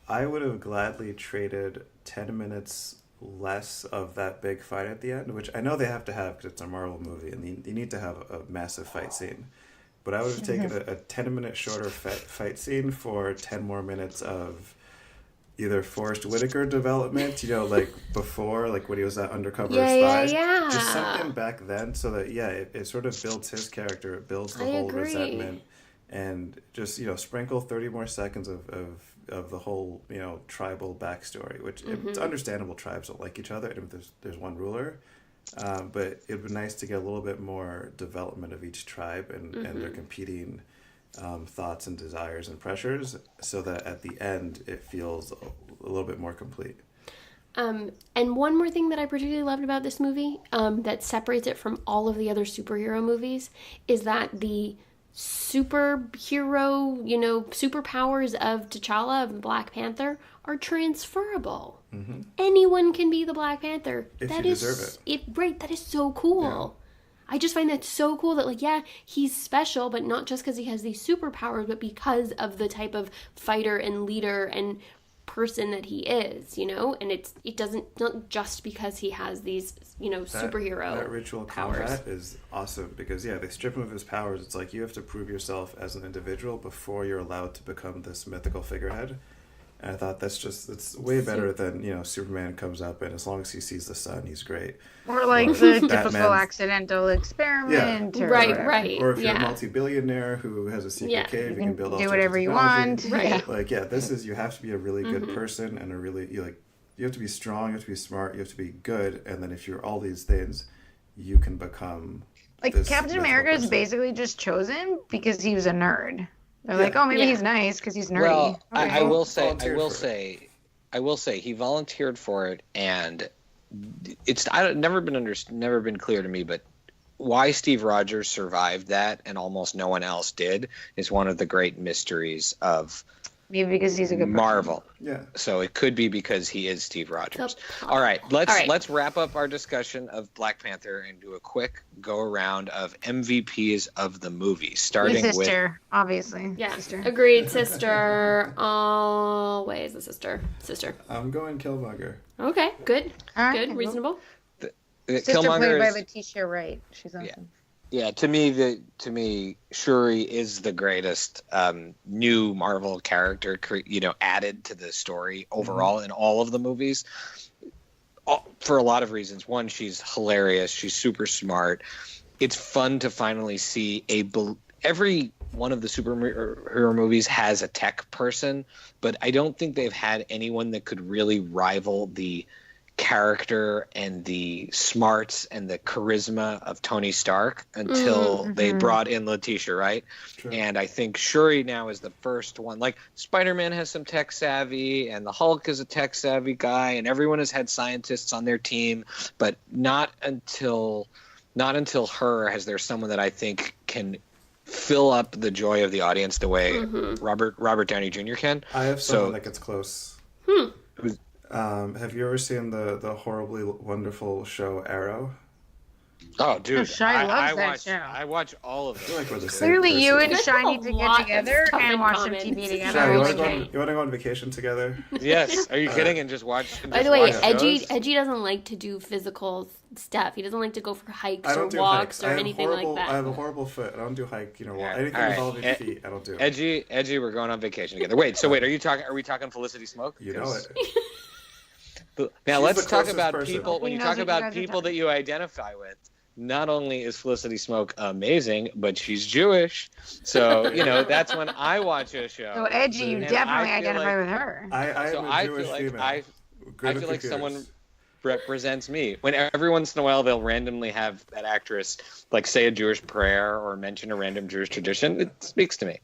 I would have gladly traded 10 minutes less of that big fight at the end, which I know they have to have because it's a Marvel movie and you need to have a massive fight scene. But I would have taken a 10-minute shorter fight scene for 10 more minutes of either Forrest Whitaker development, like before, like when he was that undercover spy. Yeah. Just something back then so that, it sort of builds his character, it builds the whole resentment. And just, sprinkle 30 more seconds of the whole, tribal backstory, which it's understandable tribes don't like each other, and there's one ruler. But it would be nice to get a little bit more development of each tribe and their competing thoughts and desires and pressures, so that at the end it feels a little bit more complete. And one more thing that I particularly loved about this movie, that separates it from all of the other superhero movies, is that the superhero, superpowers of T'Challa, of the Black Panther, are transferable. Mm-hmm. Anyone can be the Black Panther. If That you is deserve it. Right, that is so cool. I just find that so cool that, he's special, but not just because he has these superpowers, but because of the type of fighter and leader and person that he is, and it doesn't, not just because he has these superhero that ritual powers. combat is awesome because they strip him of his powers. It's like you have to prove yourself as an individual before you're allowed to become this mythical figurehead. And I thought it's way better than Superman comes up and as long as he sees the sun, he's great. Or like the typical accidental experiment. Yeah. Or Right. Or if you're a multi-billionaire who has a secret cave, you can build all do sorts whatever of you technology. want. Right. This is, you have to be a really good person and you have to be strong, you have to be smart, you have to be good, and then if you're all these things, you can become this Captain mythical America is person. basically just chosen because he was a nerd. They're like, oh, maybe he's nice because he's nerdy. Well, Okay. I will say, he volunteered for it, and it's never been clear to me, but why Steve Rogers survived that and almost no one else did is one of the great mysteries of Maybe because he's a good person. Marvel. Yeah. So it could be because he is Steve Rogers. All right, let's wrap up our discussion of Black Panther and do a quick go around of MVPs of the movie, starting His sister, with obviously. Yeah, Sister. agreed, sister. Always the sister. I'm going Killmonger. Okay, good. All right, Good, reasonable. Sister Killmonger played by is, Letitia Wright. She's awesome. yeah. To me, Shuri is the greatest new Marvel character, added to the story overall in all of the movies. For a lot of reasons. One, she's hilarious. She's super smart. It's fun to finally see every one of the superhero movies has a tech person, but I don't think they've had anyone that could really rival the character and the smarts and the charisma of Tony Stark until they brought in Letitia, right? True. And I think Shuri now is the first one. Like Spider-Man has some tech savvy, and the Hulk is a tech savvy guy, and everyone has had scientists on their team, but not until her has there someone that I think can fill up the joy of the audience the way Robert Downey Jr. can. I have someone that gets close. Have you ever seen the horribly wonderful show Arrow? Oh, dude, Shai loves I that watch, show. I watch all of I feel them. like we're the same Clearly, you person. and Shai need to get together and watch some TV together. Shai, you want Okay. to go on vacation together? Yes, are you kidding? And just watch. By the way, watch Edgy shows? doesn't like to do physical stuff. He doesn't like to go for hikes I or don't do walks hikes. or anything like that. I have a horrible foot. I don't do hike. Anything All right. involving feet, I don't do. Edgy, we're going on vacation together. Wait, are we talking Felicity Smoke? You know it. Now She's let's the talk closest about person. people. When He you knows talk what you about guys are people talking that you identify with, not only is Felicity Smoke amazing, but she's Jewish. So that's when I watch a show. So edgy, you And definitely I feel identify like- with her. I am a Jewish female. I Good feel with like computers. someone represents me. When every once in a while they'll randomly have that actress like say a Jewish prayer or mention a random Jewish tradition, it speaks to me.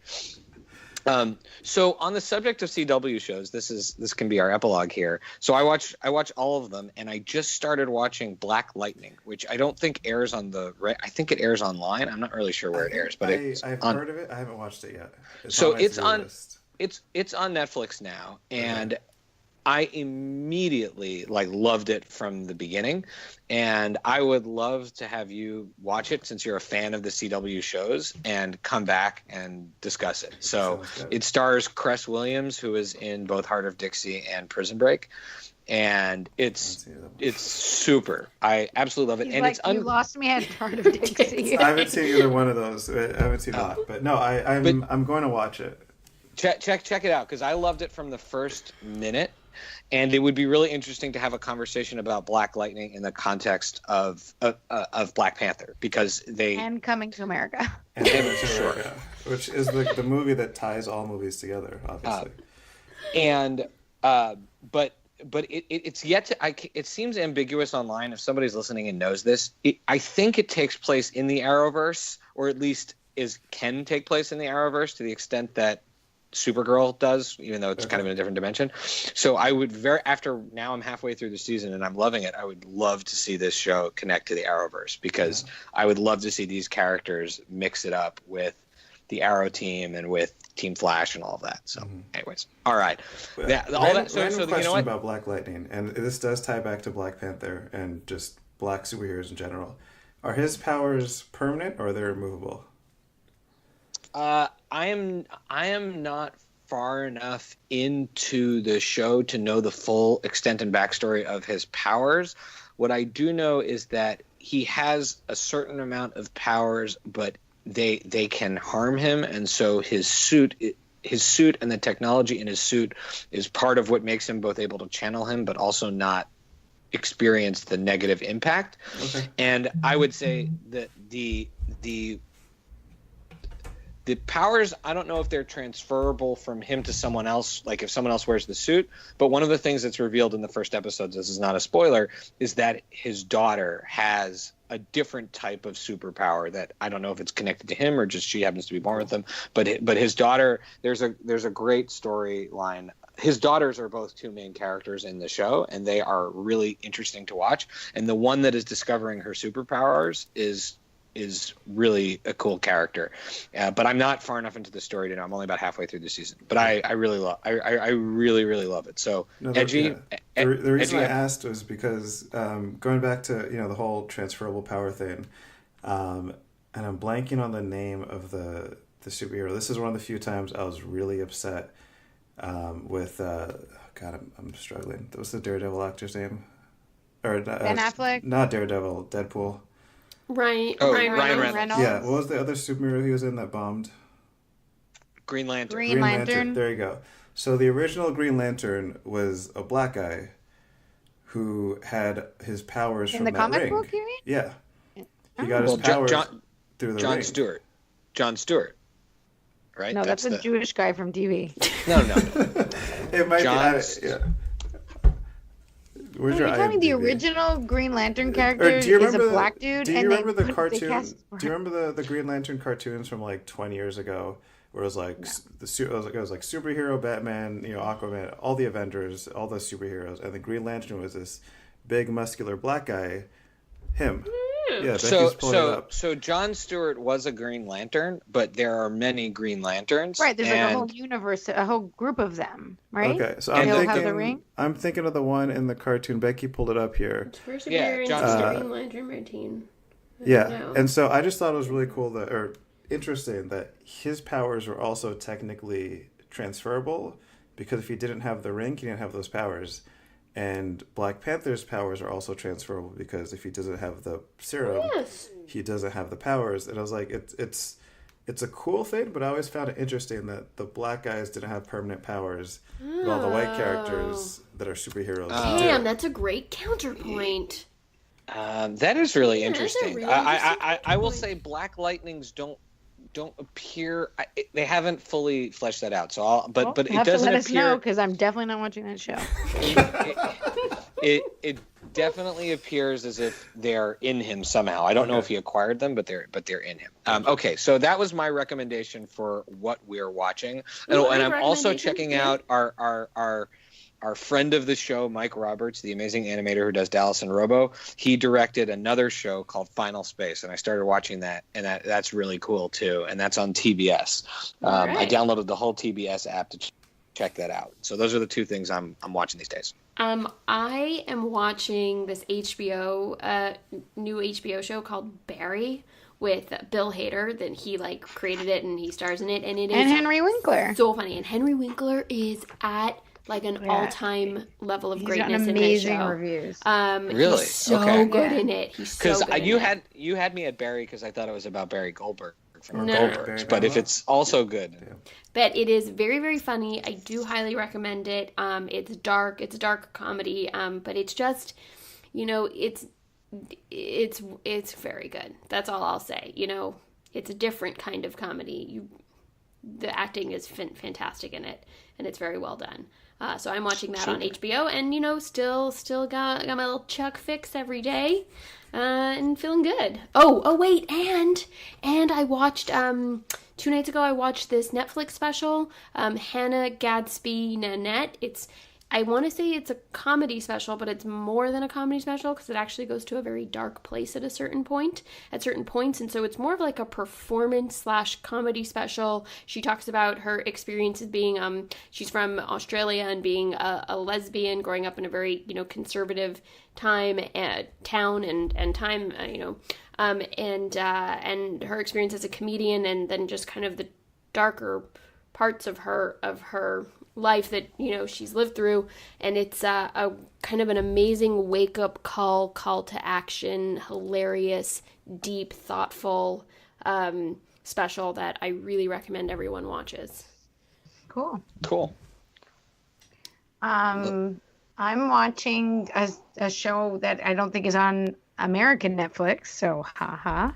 So on the subject of CW shows, this can be our epilogue here. So I watch all of them, and I just started watching Black Lightning, which I don't think airs on I think it airs online. I'm not really sure where it airs, but I've heard of it. I haven't watched it yet. So my it's to-do on- list. it's on Netflix now, and I immediately loved it from the beginning, and I would love to have you watch it since you're a fan of the CW shows and come back and discuss it. So Sounds good. it stars Cress Williams, who is in both Heart of Dixie and Prison Break, and it's super. I absolutely love it, He's and like, it's you lost me at part of Dixie. I haven't seen either one of those. I haven't seen a lot, but no, I'm going to watch it. Check it out because I loved it from the first minute. And it would be really interesting to have a conversation about Black Lightning in the context of Black Panther because And Coming to America. And America, which is the movie that ties all movies together, obviously. But it's yet to. It seems ambiguous online. If somebody's listening and knows this, I think it takes place in the Arrowverse, or at least can take place in the Arrowverse to the extent that Supergirl does, even though it's kind of in a different dimension. So I would now I'm halfway through the season and I'm loving it. I would love to see this show connect to the Arrowverse because I would love to see these characters mix it up with the Arrow team and with Team Flash and all of that. So, anyways, all right. Random question about Black Lightning, and this does tie back to Black Panther and just black superheroes in general. Are his powers permanent or are they removable? I am not far enough into the show to know the full extent and backstory of his powers. What I do know is that he has a certain amount of powers, but they can harm him, and so his suit and the technology in his suit is part of what makes him both able to channel him, but also not experience the negative impact. Okay. And I would say that the powers, I don't know if they're transferable from him to someone else, like if someone else wears the suit. But one of the things that's revealed in the first episodes, this is not a spoiler, is that his daughter has a different type of superpower that I don't know if it's connected to him or just she happens to be born with them. But his daughter, there's a great storyline. His daughters are both two main characters in the show, and they are really interesting to watch. And the one that is discovering her superpowers is really a cool character, but I'm not far enough into the story to know. I'm only about halfway through the season, but I really really love it. So edgy. The reason I asked was because going back to the whole transferable power thing, and I'm blanking on the name of the superhero. This is one of the few times I was really upset with I'm struggling. What's the Daredevil actor's name? Or Ben Affleck? Not Daredevil, Deadpool. Ryan Reynolds. Yeah, what was the other superhero he was in that bombed? Green Lantern. Green Lantern. There you go. So the original Green Lantern was a black guy who had his powers from that ring. In the comic book, you mean? Yeah. He got his powers through the ring. John Stewart. Right? No, that's a Jewish guy from TV. No. It might be. Yeah. Are you talking the original Green Lantern character is a black dude? Do you remember the cartoon? Do you remember the Green Lantern cartoons from like 20 years ago, where it was like it was like superhero, Batman, Aquaman, all the Avengers, all the superheroes, and the Green Lantern was this big muscular black guy. Him. Yeah, so John Stewart was a Green Lantern, but there are many Green Lanterns. Right, there's like a whole universe, a whole group of them, right? Okay, so I'm thinking of the one in the cartoon. Becky pulled it up here. First appearance of Green Lantern routine. And so I just thought it was really cool interesting that his powers were also technically transferable, because if he didn't have the ring, he didn't have those powers. And Black Panther's powers are also transferable, because if he doesn't have the serum, he doesn't have the powers. And I was like, it's a cool thing, but I always found it interesting that the black guys didn't have permanent powers, while the white characters that are superheroes Damn, that's a great counterpoint. That is really interesting. Really I will say Black Lightnings don't appear. They haven't fully fleshed that out. So, but it doesn't appear. Let us know, because I'm definitely not watching that show. It definitely appears as if they're in him somehow. I don't know if he acquired them, but they're in him. Okay, so that was my recommendation for what we're watching, and I'm also checking out our friend of the show, Mike Roberts, the amazing animator who does Dallas and Robo. He directed another show called Final Space, and I started watching that, and that's really cool too, and that's on TBS. Right. I downloaded the whole TBS app to check that out. So those are the two things I'm watching these days. I am watching this new HBO show called Barry with Bill Hader. That he created it and he stars in it, and it is Henry Winkler. So funny, and Henry Winkler is at an all-time level of greatness in that show. Reviews. Really? He's so good in it. He's so good. Because you had me at Barry because I thought it was about Barry Goldberg from Goldbergs, but if it's also good. Yeah. But it is very, very funny. I do highly recommend it. It's dark. It's a dark comedy. But it's just, it's very good. That's all I'll say. It's a different kind of comedy. The acting is fantastic in it, and it's very well done. So I'm watching that on HBO, and still got my little Chuck fix every day, and feeling good. Oh wait, and I watched 2 nights ago. I watched this Netflix special, Hannah Gadsby Nanette. I want to say it's a comedy special, but it's more than a comedy special because it actually goes to a very dark place at certain points. And so it's more of like a performance / comedy special. She talks about her experiences being, she's from Australia and being a lesbian, growing up in a very, conservative town and time, and her experience as a comedian, and then just kind of the darker parts of her life that she's lived through. And it's a kind of an amazing wake-up call to action, hilarious, deep, thoughtful special that I really recommend everyone watches. Cool. I'm watching a show that I don't think is on American Netflix, so haha,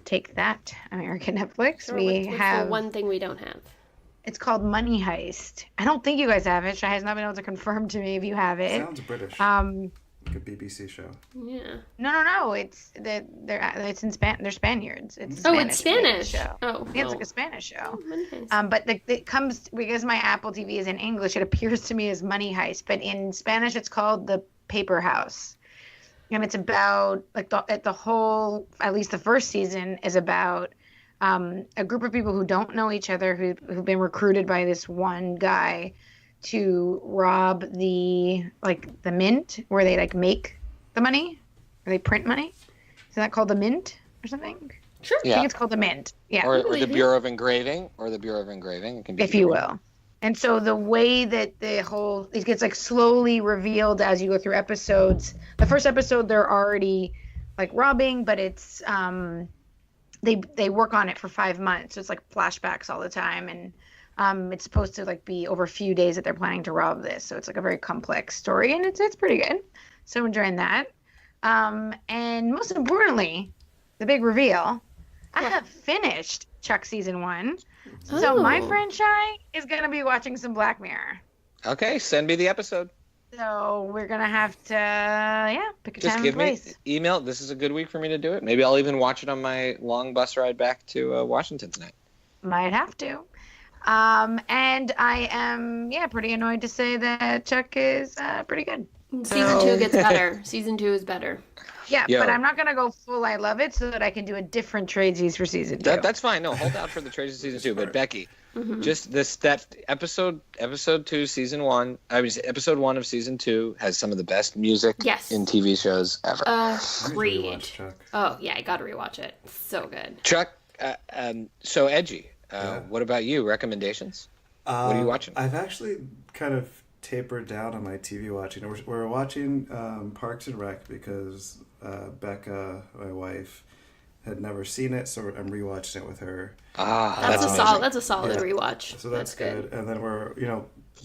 take that, American Netflix. Sure, we what's have the one thing we don't have. It's called Money Heist. I don't think you guys have it. Shai has not been able to confirm to me if you have it. Sounds British. Like a BBC show. Yeah. No. It's in They're Spaniards. It's Spanish show. Oh. Yeah, it's like a Spanish show. Money Heist. But it comes because my Apple TV is in English. It appears to me as Money Heist, but in Spanish it's called The Paper House, and it's about like the whole. At least the first season is about a group of people who don't know each other who've been recruited by this one guy to rob the mint where they like make the money or they print money. Is that called the mint or something? Sure. I think it's called the mint. Yeah. Or the Bureau of Engraving. It can be if you will. And so the way that it gets like slowly revealed as you go through episodes. The first episode they're already like robbing, but it's they work on it for 5 months. So it's like flashbacks all the time, and it's supposed to like be over a few days that they're planning to rob this. So it's like a very complex story, and it's pretty good. So I'm enjoying that. And most importantly, the big reveal. I have finished Chuck season 1. So my friend Shai is gonna be watching some Black Mirror. Okay, send me the episode. So we're gonna have to, pick a Just time give and place. me email. This is a good week for me to do it. Maybe I'll even watch it on my long bus ride back to Washington tonight. Might have to. And I am, pretty annoyed to say that Chuck is pretty good. Season 2 gets better. Season 2 is better. Yeah, Yo. but I'm not gonna go full I love it so that I can do a different tradesies for season 2. That's fine. No, hold out for the Tracy season 2. But Becky, just that episode 2 season 1. Episode 1 of season 2 has some of the best music in TV shows ever. Agreed. Oh yeah, I gotta rewatch it. So good. Chuck, so edgy. What about you? Recommendations? What are you watching? I've actually kind of tapered down on my TV watching. We're watching Parks and Rec because Becca, my wife, had never seen it, so I'm rewatching it with her. That's a solid rewatch. So that's good. And then we're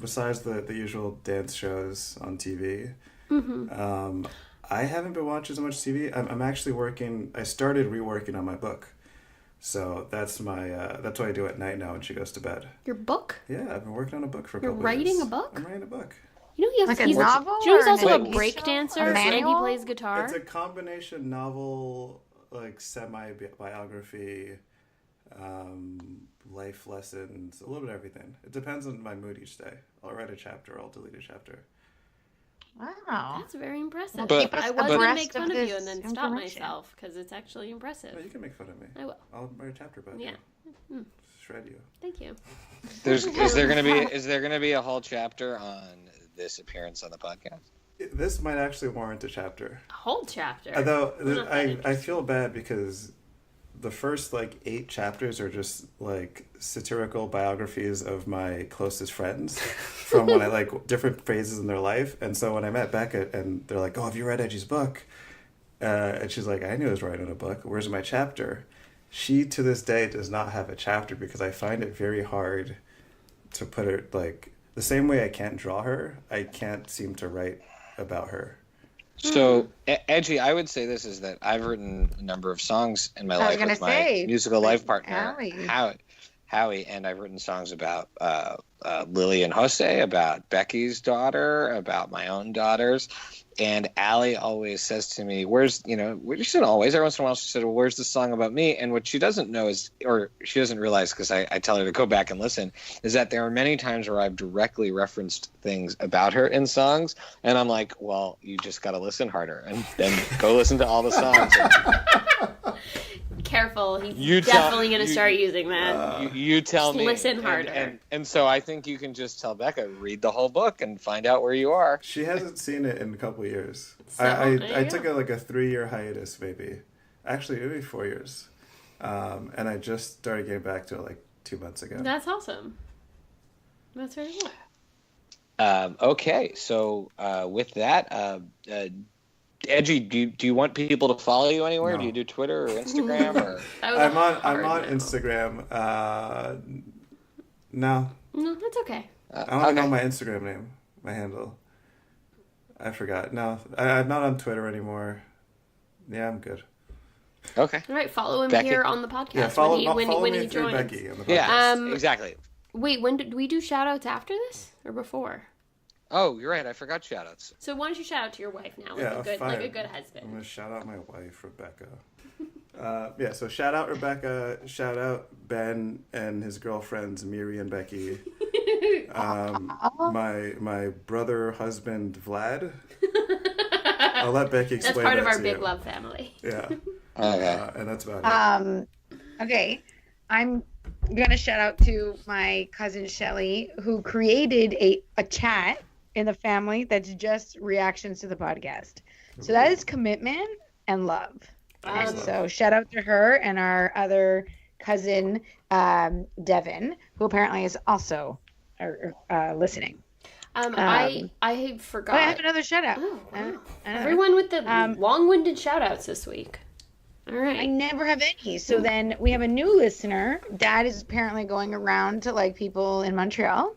besides the usual dance shows on TV, I haven't been watching so much TV. I'm actually working. I started reworking on my book. So that's what I do at night now when she goes to bed. Your book? Yeah, I've been working on a book for a You're couple writing years. a book? I'm writing a book. He's like a novel? He's also or a an break dancer a and he manual? plays guitar. It's a combination novel, like semi-biography, life lessons, a little bit of everything. It depends on my mood each day. I'll write a chapter, I'll delete a chapter. Wow. That's very impressive. But- I was going to make fun of this you and then stop information. myself because it's actually impressive. No, you can make fun of me. I will. I'll write a chapter about Yeah. you. Shred you. Thank you. Is there gonna be a whole chapter on this appearance on the podcast? This might actually warrant a chapter. A whole chapter. Although I'm not that I interested. feel bad because the first 8 chapters are just satirical biographies of my closest friends from when I different phases in their life. And so when I met Becca and they're like, "Oh, have you read Edgy's book?" And she's like, "I knew I was writing a book. Where's my chapter?" She to this day does not have a chapter because I find it very hard to put it the same way I can't draw her. I can't seem to write about her. So, Edgy, I would say this is that I've written a number of songs in my life with my musical life partner, Howie, and I've written songs about Lily and Jose, about Becky's daughter, about my own daughters, And Allie always says to me, where's, you know, she said always, every once in a while she said, well, where's the song about me? And what she doesn't know is, or she doesn't realize, because I tell her to go back and listen, is that there are many times where I've directly referenced things about her in songs. And I'm like, well, you just got to listen harder and then go listen to all the songs. Careful, he's definitely going to start using that. You tell Just me. listen harder. And so I think you can just tell Becca, read the whole book and find out where you are. She hasn't seen it in a couple of years. So, I took a 3-year hiatus, maybe. Actually, maybe 4 years. And I just started getting back to it 2 months ago. That's awesome. That's very cool. Okay, so with that, Edgy, do you want people to follow you anywhere? No. Do you do Twitter or Instagram? Or I'm on Instagram. No. No, that's okay. I don't know my Instagram name, my handle. I forgot. No, I'm not on Twitter anymore. Yeah, I'm good. Okay. All right, follow him Becky? here on the podcast Yeah, follow when me he through joins. Becky on the podcast. Yeah, exactly. Wait, when did we do shout-outs after this or before? Oh, you're right. I forgot shoutouts. So why don't you shout out to your wife now, Yeah, like a good I'm husband? going to shout out my wife, Rebecca. So shout out Rebecca, shout out Ben and his girlfriends, Miri and Becky. My brother, husband, Vlad. I'll let Becky explain That's part of that our to big you. love family. Yeah. Okay. And that's about it. Okay, I'm gonna shout out to my cousin Shelly, who created a chat in the family that's just reactions to the podcast. So that is commitment and love. And so shout out to her and our other cousin Devin, who apparently is also listening. I forgot. Oh, I have another shout out. Oh, wow. Everyone with the long-winded shout-outs this week. All right. I never have any. So then we have a new listener. Dad is apparently going around to people in Montreal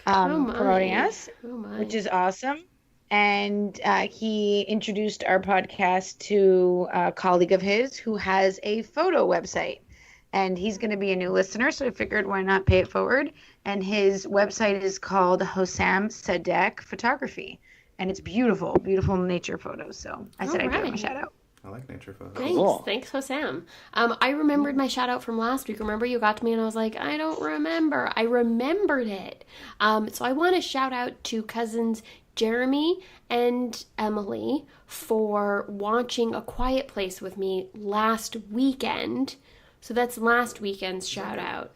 promoting us, which is awesome. And he introduced our podcast to a colleague of his who has a photo website. And he's going to be a new listener, so I figured why not pay it forward. And his website is called Hossam Sadek Photography. And it's beautiful, beautiful nature photos. So I said I'd give him a shout out. I like nature photos. Thanks, Hossam. I remembered my shout out from last week. Remember, you got to me and I was like, I don't remember. I remembered it. So I want to shout out to cousins Jeremy and Emily for watching A Quiet Place with me last weekend. So that's last weekend's shout out.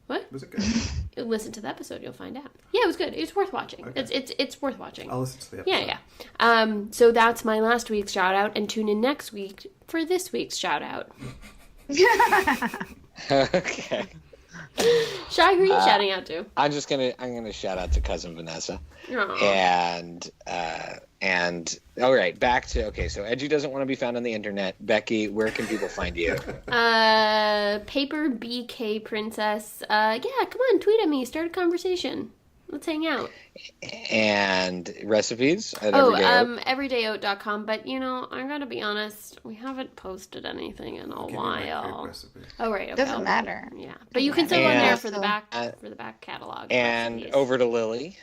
What? Was it good? Listen to the episode, you'll find out. Yeah, it was good. It's worth watching. Okay. It's worth watching. I'll listen to the episode. Yeah. So that's my last week's shout out, and tune in next week for this week's shout out. Okay. Shai, who are you shouting out to? I'm gonna shout out to cousin Vanessa. Aw. And all right, back to so Edgy doesn't want to be found on the internet. Becky, where can people find you? Paper BK Princess. Yeah, come on, tweet at me, start a conversation. Let's hang out. And recipes at everydayoat.com. But I gotta be honest, we haven't posted anything in a while. Oh right, okay. Doesn't matter. Yeah, but you can still go on there for the back catalog. And recipes. over to Lily.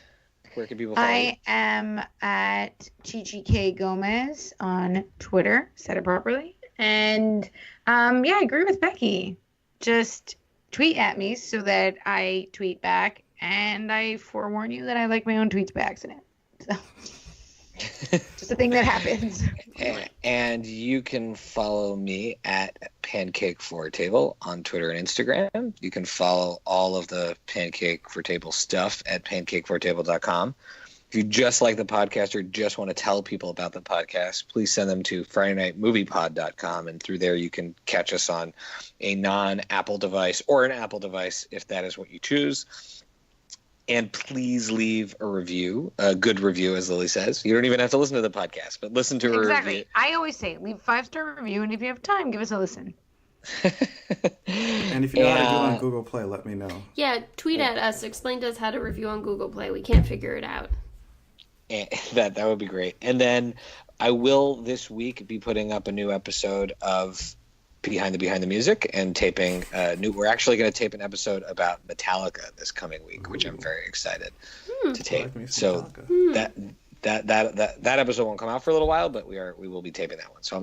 Where can people find you? I am at Chichi K Gomez on Twitter. Said it properly. And I agree with Becky. Just tweet at me so that I tweet back. And I forewarn you that I like my own tweets by accident. So just a thing that happens. And you can follow me at Pancake for Table on Twitter and Instagram. You can follow all of the Pancake for Table stuff at pancakefortable.com. If you just like the podcast or just want to tell people about the podcast, please send them to FridayNightMoviePod.com, and through there you can catch us on a non-Apple device or an Apple device if that is what you choose. And please leave a review, a good review, as Lily says. You don't even have to listen to the podcast, but listen to a review. I always say, leave 5-star review, and if you have time, give us a listen. And if you know how to do it on Google Play, let me know. Yeah, tweet at us. Explain to us how to review on Google Play. We can't figure it out. And that would be great. And then I will this week be putting up a new episode of Behind the Music and taping we're actually going to tape an episode about Metallica this coming week, which I'm very excited to tape. Like so that episode won't come out for a little while, but we will be taping that one. So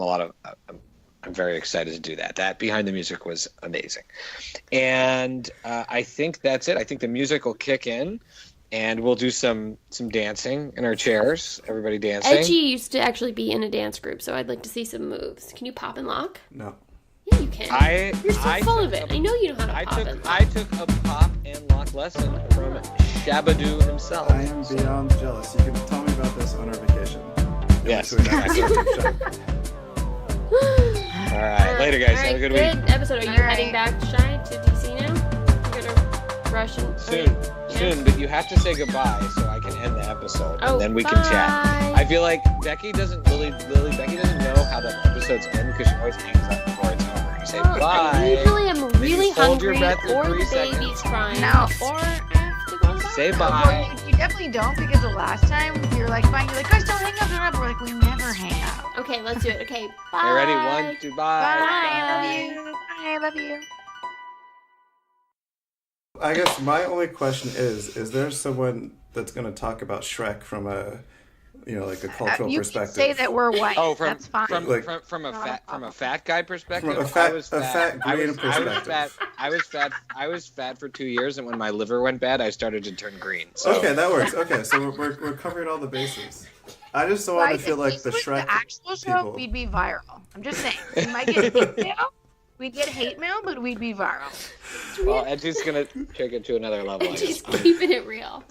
I'm very excited to do that. That behind the music was amazing, and I think that's it. I think the music will kick in, and we'll do some dancing in our chairs. Everybody dancing. Edgy used to actually be in a dance group, so I'd like to see some moves. Can you pop and lock? No. Yeah, you can. You're so full of it. I know you know how to pop and lock. I took a pop and lock lesson from Shabadoo himself. I am beyond jealous. You can tell me about this on our vacation. Yes. All right, later, guys. Have a good week. Good episode. Are you heading back, Shy, to DC now? You're gonna rush and Soon, but you have to say goodbye so I can end the episode, and then we bye. can chat. I feel like Becky doesn't know how the episodes end because she always hangs up before it's over. You say bye. Usually I'm really hold your hungry, breath for or 3 the seconds. baby's crying, No. or I have to go to Say bed. bye. Well, you definitely don't, because the last time you're like, fine, you're like, guys, don't hang up, don't hang up. We're like, we never hang up. Okay, let's do it. Okay, bye. Okay, ready? 1, 2, bye. Bye. I love you. Bye. I love you. I guess my only question is there someone that's going to talk about Shrek from a, like a cultural You perspective? can say that we're white. Oh, That's fine. from a fat guy perspective. From a fat green perspective. I was fat for 2 years, and when my liver went bad, I started to turn green. So. Okay, that works. Okay, so we're covering all the bases. I just don't want to feel like the Shrek the actual show, people. we'd be viral. I'm just saying. We might get hate mail. We'd get hate mail, but we'd be viral. Well, Edgy's gonna take it to another level. I Just guess. keeping it real.